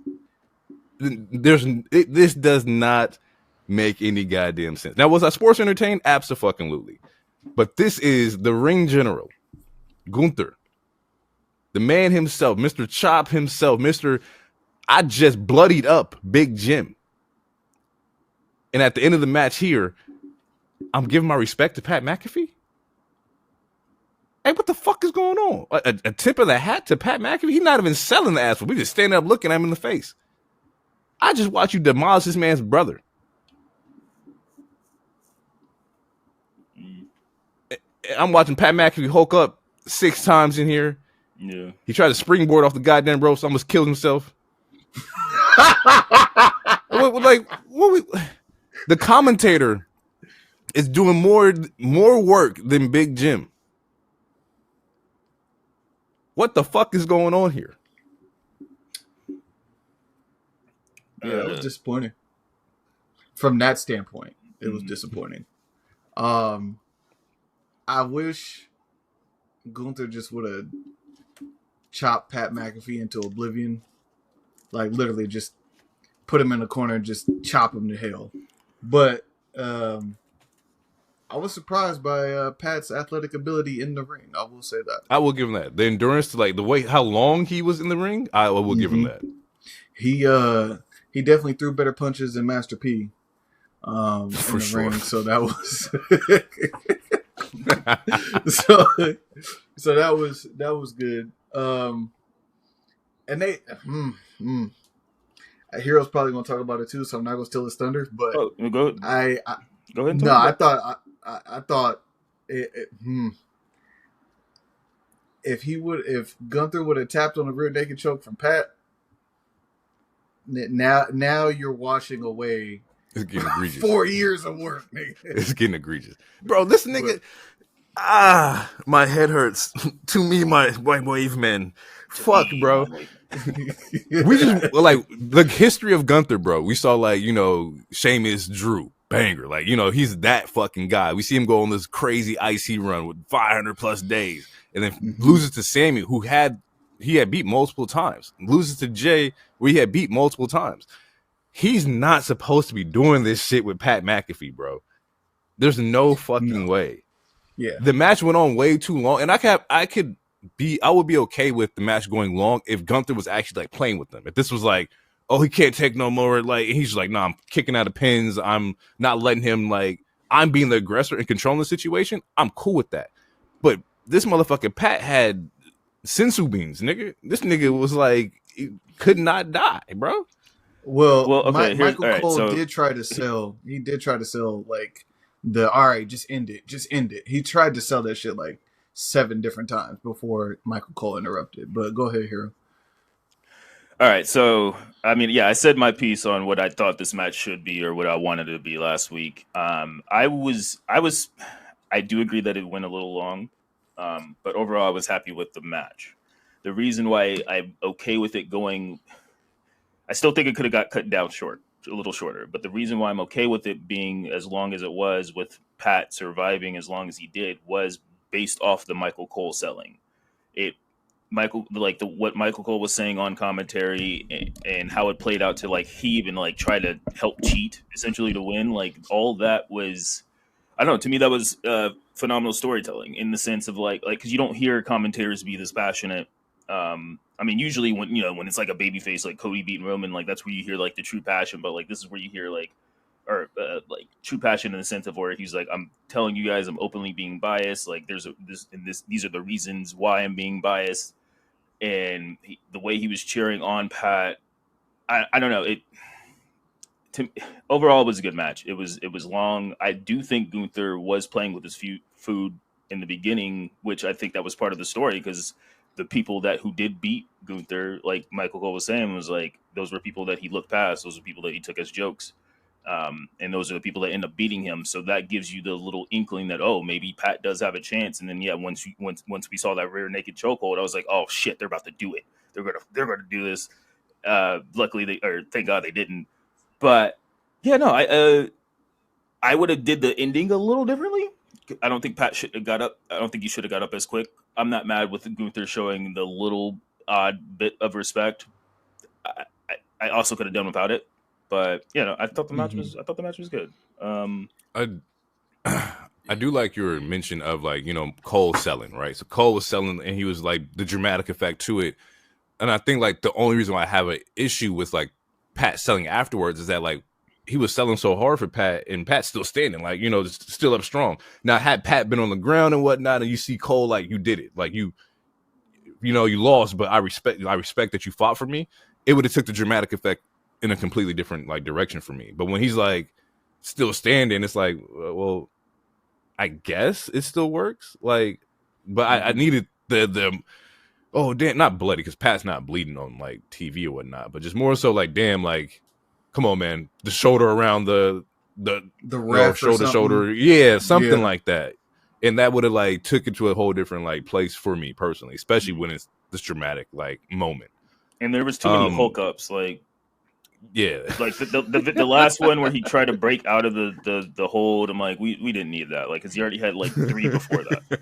This does not make any goddamn sense. Now, was I sports entertained? Abso-fucking-lutely. But this is the ring general, Gunther. The man himself, Mr. Chop himself, Mr. I just bloodied up Big Jim. And at the end of the match here, I'm giving my respect to Pat McAfee? Hey, what the fuck is going on? A tip of the hat to Pat McAfee? He's not even selling the ass. We just standing up looking at him in the face. I just watched you demolish this man's brother. I'm watching Pat McAfee Hulk up 6 times in here. Yeah. He tried to springboard off the goddamn ropes, almost killed himself. The commentator is doing more work than Big Jim. What the fuck is going on here? Yeah, it was disappointing. From that standpoint, it was disappointing. I wish Gunther just would have chopped Pat McAfee into oblivion. Like, literally just put him in a corner and just chop him to hell. But I was surprised by Pat's athletic ability in the ring. I will say that. I will give him that. The endurance, like the way how long he was in the ring, I will give him that. He definitely threw better punches than Master P For in the sure. ring. So that was so that was good. And they Hero's probably gonna talk about it too, so I'm not gonna steal his thunder. But go go ahead. And No, I thought if Gunther would have tapped on the rear naked choke from Pat, now you're washing away It's getting egregious. 4 years of work, nigga. It's getting egregious, bro. This nigga, my head hurts. To me, my white wave man. Fuck, bro. We just like the history of Gunther, bro. We saw Sheamus, Drew, banger. Like, he's that fucking guy. We see him go on this crazy IC run with 500 plus days, and then loses to Sammy, who he had beat multiple times. Loses to Jay, where he had beat multiple times. He's not supposed to be doing this shit with Pat McAfee, bro. There's no fucking way. Yeah, the match went on way too long, and I would be okay with the match going long if Gunther was actually like playing with them. If this was like, oh, he can't take no more, like, and he's just like, nah, I'm kicking out of pins. I'm not letting him, like, I'm being the aggressor and controlling the situation. I'm cool with that. But this motherfucking Pat had sensu beans, nigga. This nigga was like, he could not die, bro. Well, okay, Michael Cole did try to sell. He did try to sell like all right, just end it. He tried to sell that shit like 7 different times before Michael Cole interrupted. But go ahead, Hero. All right, so I mean, yeah, I said my piece on what I thought this match should be or what I wanted it to be last week. I do agree that it went a little long, but overall, I was happy with the match. The reason why I'm okay with it going, I still think it could have got cut down a little shorter. But the reason why I'm okay with it being as long as it was, with Pat surviving as long as he did, was based off the Michael Cole selling. What Michael Cole was saying on commentary and how it played out to like he even like tried to help cheat essentially to win. Like all that was, I don't know. To me, that was phenomenal storytelling in the sense of like because you don't hear commentators be this passionate. I mean, usually when it's like a babyface like Cody beating Roman, like that's where you hear like the true passion. But like this is where you hear like or like true passion in the sense of where he's like, I'm telling you guys, I'm openly being biased. Like these are the reasons why I'm being biased. And the way he was cheering on Pat, I don't know. Overall it was a good match. It was long. I do think Gunther was playing with his food in the beginning, which I think that was part of the story because the people who did beat Gunther, like Michael Cole was saying, was like those were people that he looked past. Those were people that he took as jokes, and those are the people that end up beating him. So that gives you the little inkling that maybe Pat does have a chance. And then once we saw that rear naked chokehold, I was like, oh shit, they're about to do it. They're gonna do this. Luckily, thank God they didn't. But yeah, no, I would have did the ending a little differently. I don't think Pat should have got up. I don't think he should have got up as quick. I'm not mad with Gunther showing the little odd bit of respect. I also could have done without it, but I thought the match was good. I do like your mention of like Cole selling, right? So Cole was selling, and he was like the dramatic effect to it. And I think like the only reason why I have an issue with like Pat selling afterwards is that like he was selling so hard for Pat, and Pat's still standing, like still up strong. Now, had Pat been on the ground and whatnot, and you see Cole like you did it, like you lost, but I respect that you fought for me. It would have took the dramatic effect in a completely different like direction for me. But when he's like still standing, it's like, well, I guess it still works. Like, but I needed the oh damn, not bloody because Pat's not bleeding on like TV or whatnot, but just more so like damn, like come on, man, the shoulder around the ref shoulder, yeah, something like that, and that would have like took it to a whole different like place for me personally, especially when it's this dramatic like moment. And there was too many Hulk ups, like yeah, like the last one where he tried to break out of the hold. I'm like, we didn't need that, like because he already had like 3 before that.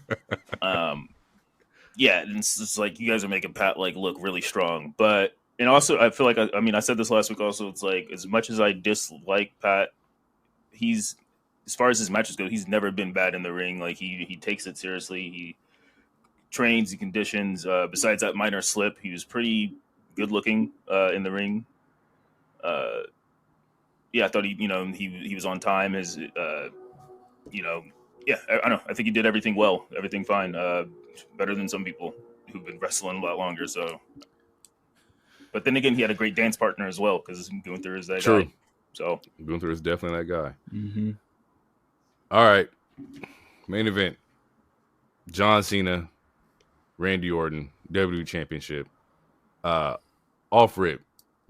Yeah, and it's just like you guys are making Pat like look really strong, but and also I feel like I mean I said this last week also. It's like as much as I dislike Pat, he's as far as his matches go, he's never been bad in the ring. Like he takes it seriously. He trains, he conditions. Besides that minor slip, he was pretty good looking in the ring. Yeah, I thought he was on time. His yeah, I don't know. I think he did everything well, everything fine. Better than some people who've been wrestling a lot longer. So, but then again, he had a great dance partner as well because Gunther is that guy. So Gunther is definitely that guy. Mm-hmm. All right, main event: John Cena, Randy Orton, WWE Championship. Off rip,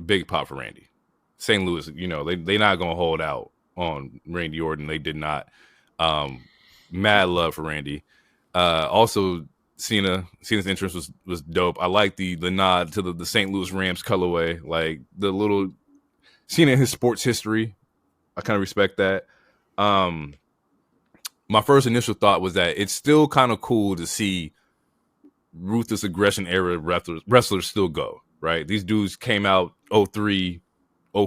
big pop for Randy. St. Louis, they not gonna hold out on Randy Orton. They did not. Mad love for Randy. Also, Cena's entrance was dope. I like the nod to the St. Louis Rams colorway, like the little Cena in his sports history. I kind of respect that. My first initial thought was that it's still kind of cool to see ruthless aggression era wrestlers still go, right? These dudes came out 03,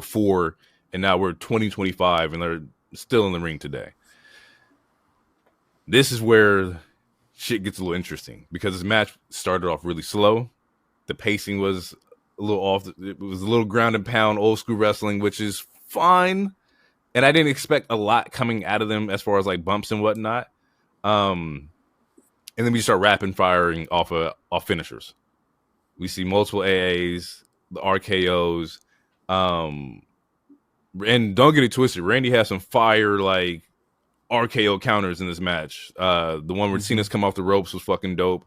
04, and now we're 2025 and they're still in the ring today. This is where shit gets a little interesting because this match started off really slow. The pacing was a little off. It was a little ground and pound, old school wrestling, which is fine. And I didn't expect a lot coming out of them as far as like bumps and whatnot. And then we start rapid firing off finishers. We see multiple AAs, the RKOs. And don't get it twisted. Randy has some fire like RKO counters in this match. The one where Cena's come off the ropes was fucking dope.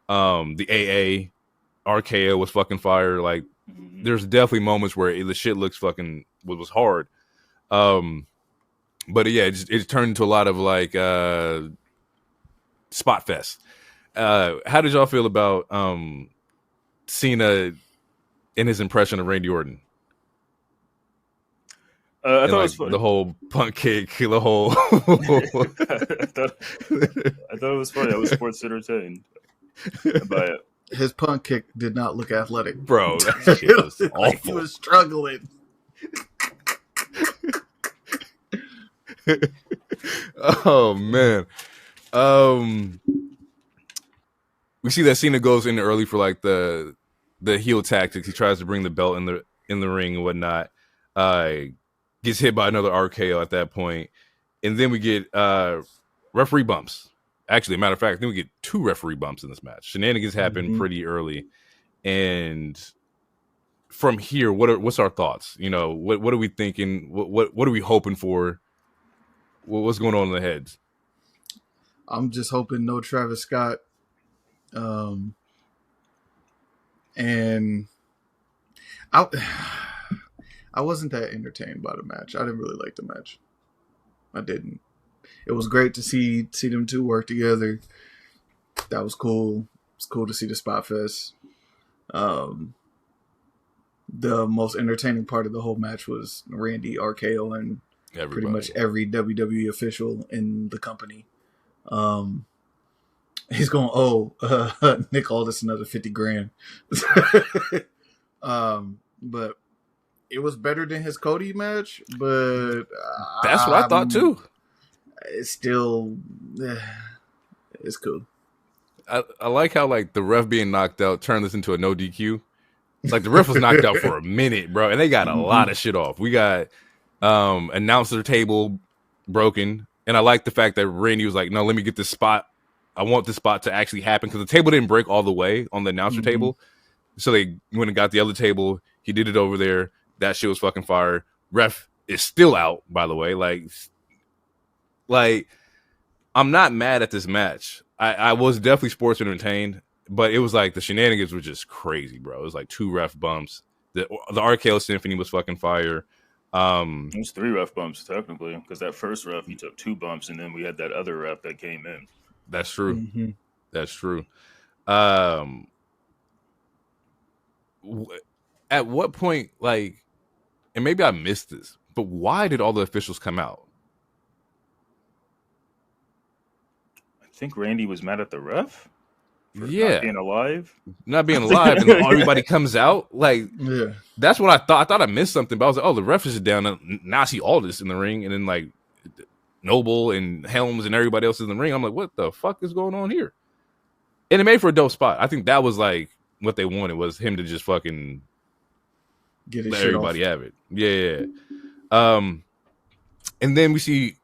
The AA RKO was fucking fire. Like, there's definitely moments where the shit looks fucking was hard. But yeah, it turned into a lot of like spot fest. How did y'all feel about Cena in his impression of Randy Orton? I thought it was funny. The whole punt kick, the whole. I thought it was funny. I was sports entertained by it. His punt kick did not look athletic, bro. That shit was awful. Like he was struggling. Oh man. We see that Cena goes in early for like the heel tactics. He tries to bring the belt in the ring and whatnot. gets hit by another RKO at that point, and then we get referee bumps. Actually, matter of fact, then we get 2 referee bumps in this match. Shenanigans happen pretty early, and from here, what's our thoughts? You know, what are we thinking? What are we hoping for? What's going on in the heads? I'm just hoping no Travis Scott. And I wasn't that entertained by the match. I didn't really like the match. I didn't. It was great to see them two work together. That was cool. It's cool to see the Spot Fest. The most entertaining part of the whole match was Randy, RKO, and pretty much every WWE official in the company. He's going, Nick Aldis another 50 grand. But it was better than his Cody match, but that's what I thought too. It's still, it's cool. I like how like the ref being knocked out turned this into a no DQ. It's like the ref was knocked out for a minute, bro, and they got a lot of shit off. We got announcer table broken, and I like the fact that Randy was like, "No, let me get this spot. I want this spot to actually happen," because the table didn't break all the way on the announcer table, so they went and got the other table. He did it over there. That shit was fucking fire. Ref is still out, by the way. Like I'm not mad at this match. I was definitely sports entertained. But it was like the shenanigans were just crazy, bro. It was like 2 ref bumps. The RKO Symphony was fucking fire. It was 3 ref bumps technically, because that first ref he took 2 bumps, and then we had that other ref that came in. That's true. That's true. At what point, like, and maybe I missed this, but why did all the officials come out? I think Randy was mad at the ref. Not being alive, and everybody comes out. Like, that's what I thought. I thought I missed something, but I was like, "Oh, the ref is down." And now I see Aldis in the ring, and then like Noble and Helms and everybody else is in the ring. I'm like, "What the fuck is going on here?" And it made for a dope spot. I think that was like what they wanted, was him to just fucking let everybody have it. Yeah. And then we see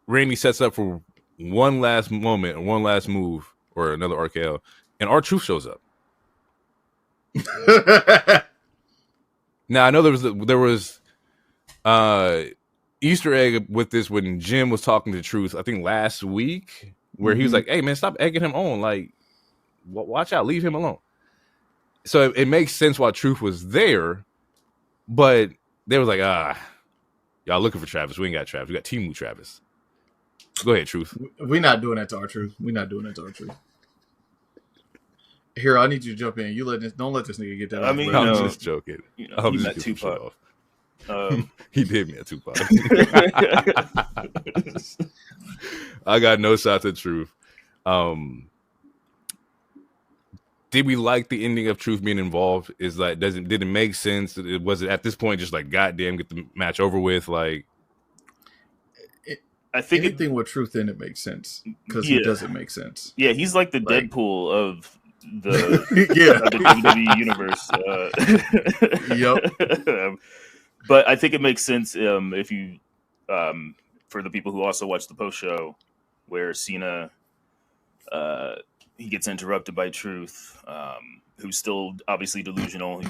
Randy sets up for one last moment or one last move, or another RKO, and R-Truth shows up. Now I know there was Easter egg with this when Jim was talking to Truth, I think last week, where he was like, "Hey man, stop egging him on. Like, watch out, leave him alone." So it makes sense why Truth was there, but they was like, y'all looking for Travis. We ain't got Travis. We got Timu Travis. Go ahead, Truth. We're not doing that to R-Truth. Here, I need you to jump in. Don't let this nigga get that. I mean, I'm just joking. I'm just met Tupac. He did me at Tupac. I got no shots at Truth. Did we like the ending of Truth being involved? Is like, did it make sense? Was it at this point just like, goddamn, get the match over with? Like, I think anything with Truth in it makes sense, because he doesn't make sense. Yeah, he's like the Deadpool of the WWE universe. Yep. But I think it makes sense if you, for the people who also watch the post show, where Cena, he gets interrupted by Truth, who's still obviously delusional,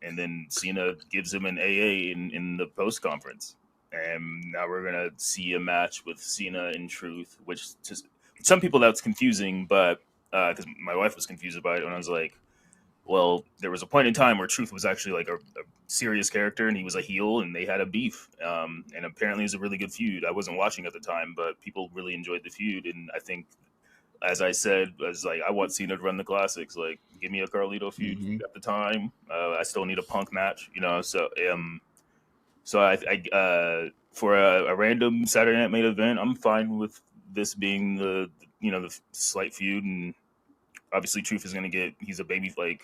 and then Cena gives him an AA in the post conference. And now we're going to see a match with Cena and Truth, which to some people that's confusing, but because my wife was confused about it when I was like, well, there was a point in time where Truth was actually like a serious character and he was a heel and they had a beef. And apparently it was a really good feud. I wasn't watching at the time, but people really enjoyed the feud. And I think, as I said, I was like, I want Cena to run the classics. Like, give me a Carlito feud at the time. I still need a Punk match, So I for a random Saturday Night main event, I'm fine with this being the slight feud, and obviously Truth is going to he's a baby. Like,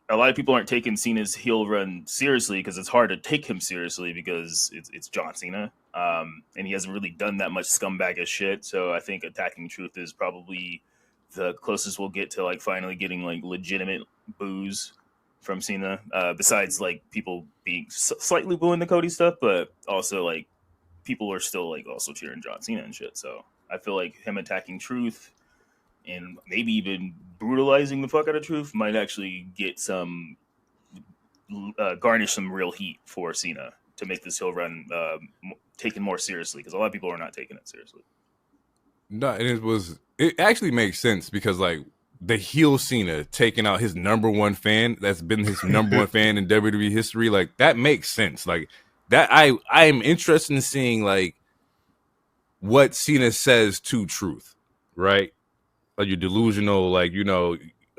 a lot of people aren't taking Cena's heel run seriously because it's hard to take him seriously because it's John Cena, and he hasn't really done that much scumbag as shit. So I think attacking Truth is probably the closest we'll get to like finally getting like legitimate boos from Cena. Besides, like people being slightly booing the Cody stuff, but also like people are still like also cheering John Cena and shit. So I feel like him attacking Truth and maybe even brutalizing the fuck out of Truth might actually get some garnish some real heat for Cena to make this heel run taken more seriously, because a lot of people are not taking it seriously. No, and it actually makes sense because like the heel Cena taking out his number one fan that's been his number one fan in WWE history, like that makes sense. Like that I am interested in seeing like what Cena says to Truth, right? Like you're delusional, like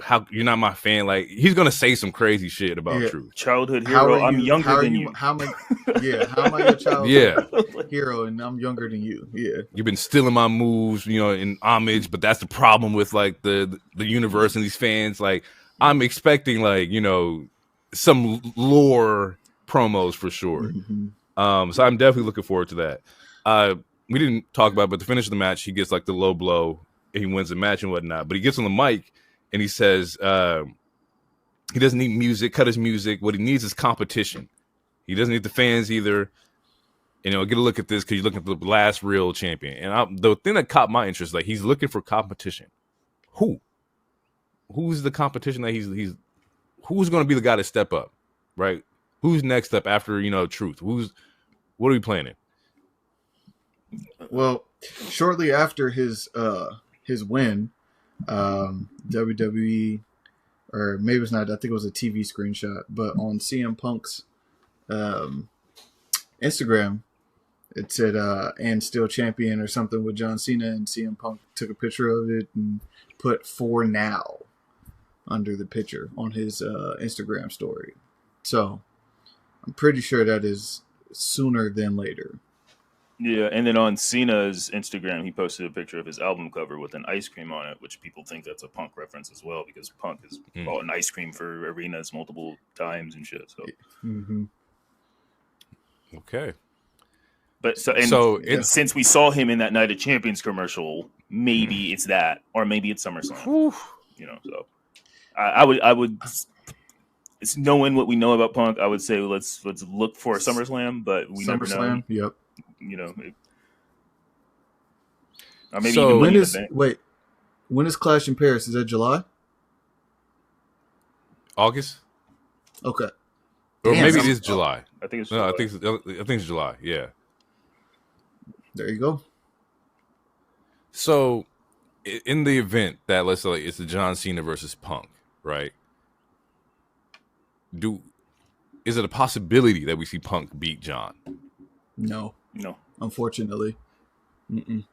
how you're not my fan. Like he's gonna say some crazy shit about Truth. Childhood hero. I'm younger than you. How am I your childhood hero and I'm younger than you? Yeah. You've been stealing my moves, in homage, but that's the problem with like the universe and these fans. Like I'm expecting like, some lore promos for sure. Mm-hmm. So I'm definitely looking forward to that. We didn't talk about it, but to finish the match, he gets like the low blow and he wins the match and whatnot. But he gets on the mic and he says he doesn't need music, cut his music. What he needs is competition. He doesn't need the fans either. Get a look at this because you're looking for the last real champion. And the thing that caught my interest, like he's looking for competition. Who's the competition that he's who's going to be the guy to step up, right? Who's next up after Truth? What are we planning? Well, shortly after his win, WWE, or maybe it's not, I think it was a TV screenshot, but on CM Punk's Instagram, it said and still champion or something with John Cena, and CM Punk took a picture of it and put "for now" under the picture on his Instagram story. So I'm pretty sure that is sooner than later. Yeah, and then on Cena's Instagram, he posted a picture of his album cover with an ice cream on it, which people think that's a Punk reference as well, because Punk has bought an ice cream for arenas multiple times and shit. So, okay. But since we saw him in that Night of Champions commercial, maybe it's that, or maybe it's SummerSlam. So I would. It's knowing what we know about Punk, I would say let's look for SummerSlam, but we never know. Yep. Or maybe so when is Clash in Paris? Is that July? August? Okay. Or maybe it is July. I think it's July. I think it's July. Yeah. There you go. So, in the event that let's say it's the John Cena versus Punk, right? Is it a possibility that we see Punk beat John? No, unfortunately. Mm-mm.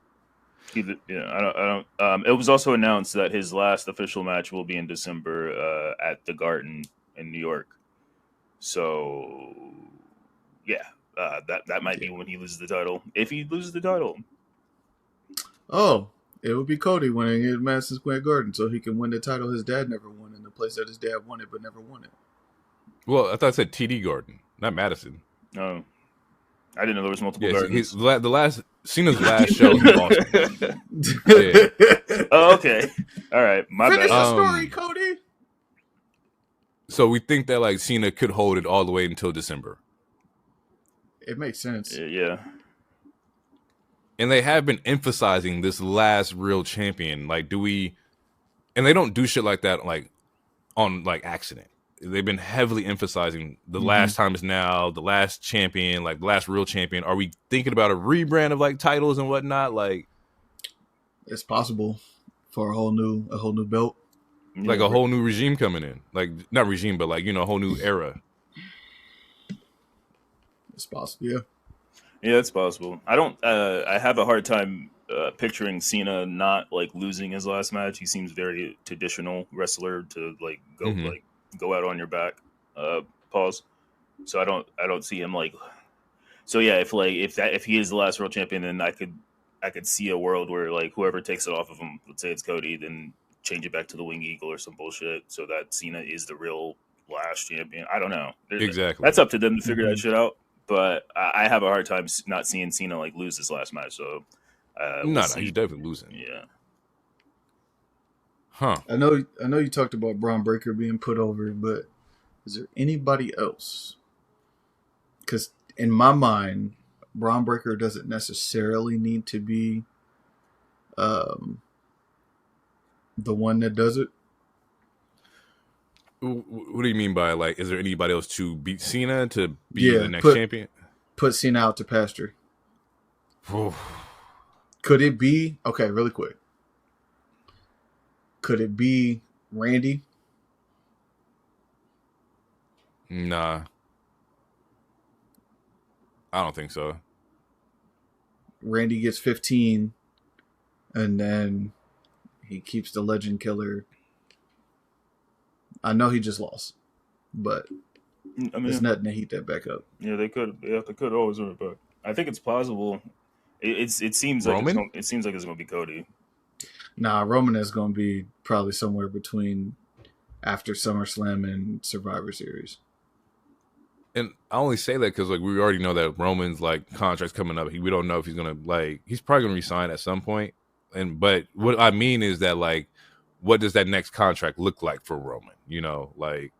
I don't. It was also announced that his last official match will be in December at the Garden in New York. So, yeah, that might be when he loses the title. If he loses the title. Oh, it would be Cody winning at Madison Square Garden, so he can win the title his dad never won in the place that his dad won it but never won it. Well, I thought I said TD Garden, not Madison. No. I didn't know there was multiple gardens. Cena's last show in Boston. Oh, okay. All right. My Finish bad. the story, Cody. So we think that like Cena could hold it all the way until December. It makes sense. Yeah. And they have been emphasizing this last real champion. Like, and they don't do shit like that like on like accident. They've been heavily emphasizing the last time is now, the last champion, like the last real champion. Are we thinking about a rebrand of like titles and whatnot? Like, it's possible for a whole new belt, like a whole new regime coming in. Like not regime, but like a whole new era. It's possible, yeah. Yeah, it's possible. I have a hard time picturing Cena not like losing his last match. He seems very traditional wrestler to like go out on your back, pause. So I don't see him like. So yeah, if he is the last world champion, then I could see a world where like whoever takes it off of him, let's say it's Cody, then change it back to the Wing Eagle or some bullshit, so that Cena is the real last champion. I don't know. Exactly. That's up to them to figure that shit out. But I have a hard time not seeing Cena like lose his last match. So he's definitely losing. Yeah. Huh. I know you talked about Braun Breaker being put over, but Is there anybody else? Because in my mind, Braun Breaker doesn't necessarily need to be the one that does it. What do you mean by, like, is there anybody else to beat Cena to be the next champion? Put Cena out to pasture. Oof. Could it be, okay, really quick. Could it be Randy? Nah. I don't think so. Randy gets 15, and then he keeps the legend killer. I know he just lost, but there's nothing to heat that back up. Yeah, they could. Yeah, they could always run it back. I think it's possible. It seems Roman? like it's going to be Cody. Nah, Roman is going to be probably somewhere between after SummerSlam and Survivor Series. And I only say that because, like, we already know that Roman's, like, contract's coming up. We don't know if he's gonna, like, he's probably gonna resign at some point. But what I mean is that, like, what does that next contract look like for Roman? You know, like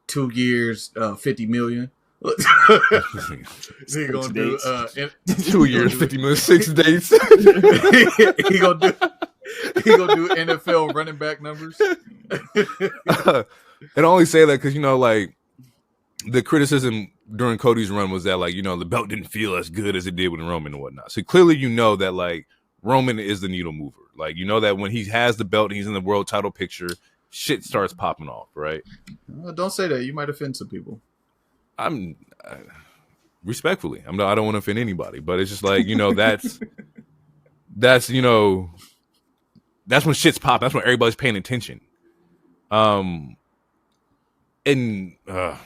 2 years, $50 million. He gonna do 2 years, 50 million, 6 dates. he gonna do NFL running back numbers. And I only say that because, you know, like, the criticism during Cody's run was that, like, you know, the belt didn't feel as good as it did with Roman and whatnot. So clearly, you know that, like, Roman is the needle mover. Like, you know that when he has the belt and he's in the world title picture, shit starts popping off, right? Don't say that. You might offend some people. I'm respectfully. I don't want to offend anybody, but it's just like, you know, that's you know, that's when shit's pop. That's when everybody's paying attention. And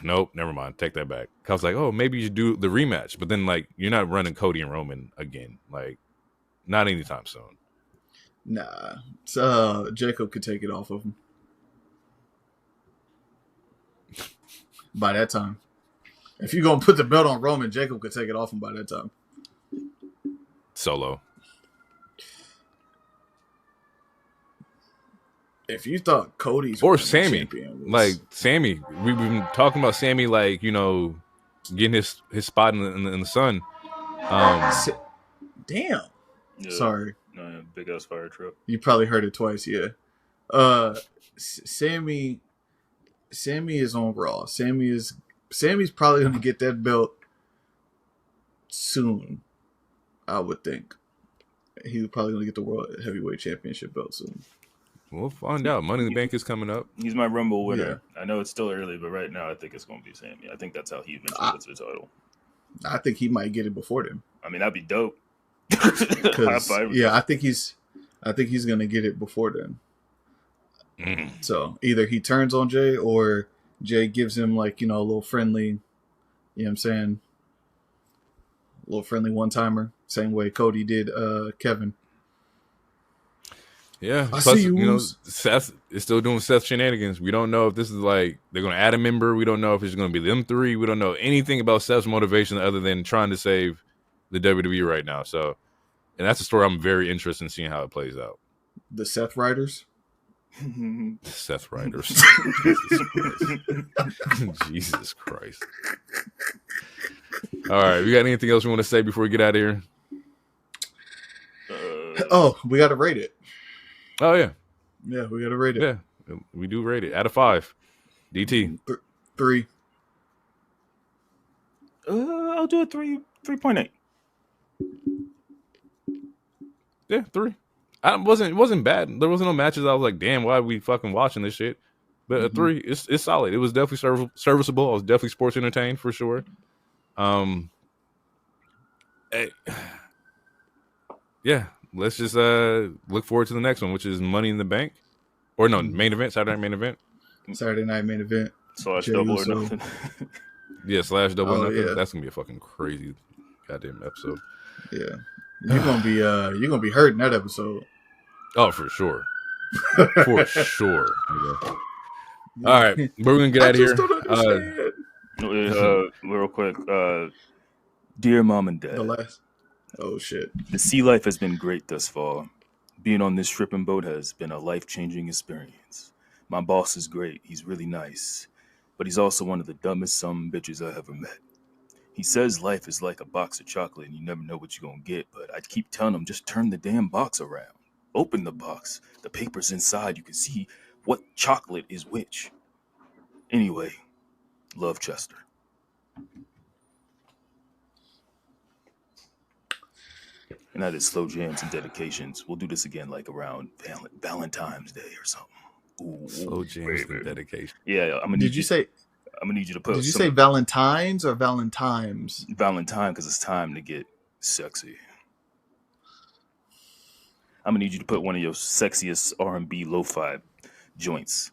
nope, never mind. Take that back. I was like, oh, maybe you should do the rematch, but then, like, you're not running Cody and Roman again. Like, not anytime soon. Nah, Jacob could take it off of him by that time. If you're gonna put the belt on Roman, Jacob could take it off him by that time. Solo. If you thought Cody's or Sammy, was... like Sammy, we've been talking about Sammy, like, you know, getting his spot in the sun. Damn. Yeah. Sorry. No, big ass fire truck. You probably heard it twice, yeah. Sammy is on Raw. Sammy's probably gonna get that belt soon. I would think he's probably gonna get the World Heavyweight Championship belt soon. We'll find out. Money in the Bank is coming up. He's my Rumble winner. Yeah. I know it's still early, but right now I think it's going to be Sammy. I think that's how he eventually gets the title. I think he might get it before them. I mean, that'd be dope. Yeah, I think he's gonna get it before then. So either he turns on Jay or Jay gives him, like, you know, a little friendly, you know what I'm saying? A little friendly one-timer. Same way Cody did Kevin. Yeah. Plus, you know, Seth is still doing Seth shenanigans. We don't know if this is, like, they're going to add a member. We don't know if it's going to be them three. We don't know anything about Seth's motivation other than trying to save the WWE right now. So, and that's a story I'm very interested in seeing how it plays out. The Seth Riders? Seth Riders. Jesus Christ. All right. We got anything else we want to say before we get out of here? We got to rate it. Oh, yeah. Yeah, we got to rate it. Yeah, we do rate it. Out of 5. DT. 3. I'll do a 3.8. Yeah, 3. It wasn't bad. There wasn't no matches I was like, damn, why are we fucking watching this shit? But a 3, it's solid. It was definitely serviceable. I was definitely sports entertained for sure. Yeah, let's just look forward to the next one, which is Money in the Bank. Or no, main event, Saturday night main event. Saturday night main event. / double or nothing. Yeah, / double or nothing. Yeah. That's gonna be a fucking crazy goddamn episode. Yeah. You're gonna be hurt in that episode. Oh, for sure. For sure. Yeah. All right, we're gonna get out of here. Real quick. Dear Mom and Dad. The last. Oh shit. The sea life has been great thus far. Being on this stripping boat has been a life-changing experience. My boss is great. He's really nice. but he's also one of the dumbest some bitches I ever met. He says life is like a box of chocolate and you never know what you're gonna get, but I keep telling him just turn the damn box around. Open the box. The paper's inside. You can see what chocolate is which. Anyway, love, Chester. And that is slow jams and dedications. We'll do this again like around Valentine's Day or something. Ooh, Slow jams and dedication. Yeah, I'm gonna Did you say? I'm gonna need you to put. Did you say Valentine's or Valentimes? Valentine? Because it's time to get sexy. I'm gonna need you to put one of your sexiest R&B lo-fi joints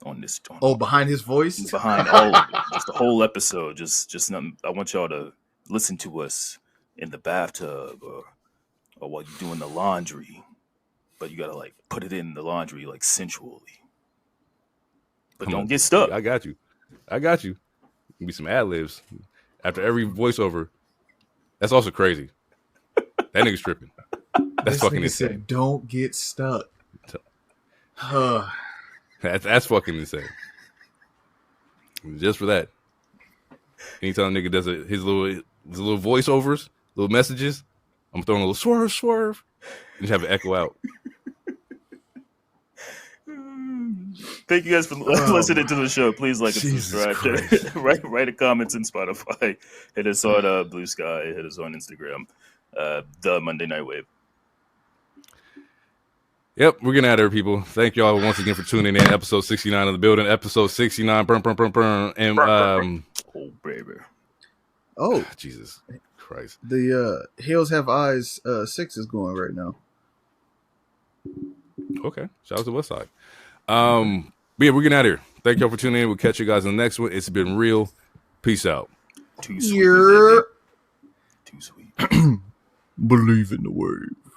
on this. Behind his voice. Behind all of it, just the whole episode. Just nothing. I want y'all to listen to us in the bathtub or while you're doing the laundry, but you gotta like put it in the laundry like sensually. But don't get stuck. I got you. Be some ad libs after every voiceover. That's also crazy. That nigga's tripping. That's This fucking nigga insane. said, don't get stuck. That's fucking insane. Just for that. Anytime a nigga does his little voiceovers, little messages, I'm throwing a little swerve, and just have it echo out. Thank you guys for listening to the show. Please like and Jesus subscribe. write a comments in Spotify. Hit us on Blue Sky. Hit us on Instagram. The Monday Night Wave. Yep, we're getting out of here, people. Thank y'all once again for tuning in. Episode 69 of the building. Episode 69. Burn. And Oh, baby. Oh, Jesus Christ. the Hills Have Eyes 6 is going right now. Okay. Shout out to Westside. But yeah, we're getting out of here. Thank y'all for tuning in. We'll catch you guys in the next one. It's been real. Peace out. Too sweet. Baby. Too sweet. Believe in the wave.